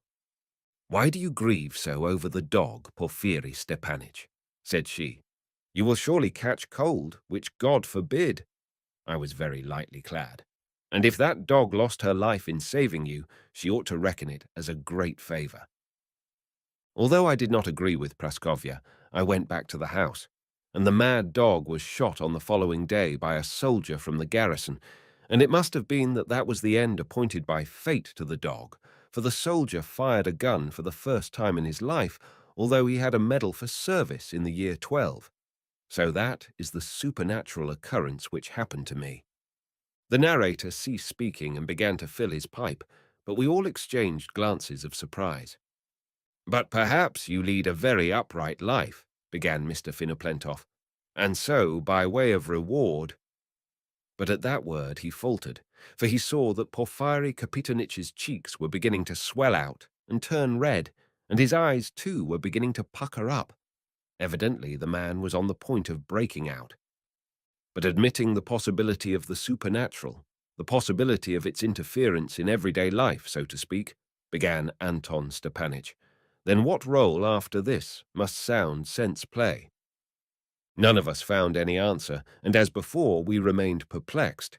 "Why do you grieve so over the dog, Porfiry Stepanich?" said she. "You will surely catch cold, which God forbid." I was very lightly clad. "And if that dog lost her life in saving you, she ought to reckon it as a great favor." Although I did not agree with Praskovya, I went back to the house, and the mad dog was shot on the following day by a soldier from the garrison, and it must have been that was the end appointed by fate to the dog, for the soldier fired a gun for the first time in his life, although he had a medal for service in the year 12. So that is the supernatural occurrence which happened to me. The narrator ceased speaking and began to fill his pipe, but we all exchanged glances of surprise. "But perhaps you lead a very upright life," began Mr. Finoplentov, "and so, by way of reward—" But at that word he faltered, for he saw that Porfiry Kapitonich's cheeks were beginning to swell out and turn red, and his eyes, too, were beginning to pucker up. Evidently the man was on the point of breaking out. "But admitting the possibility of the supernatural, the possibility of its interference in everyday life, so to speak," began Anton Stepanich, "then what role after this must sound sense play?" None of us found any answer, and as before we remained perplexed.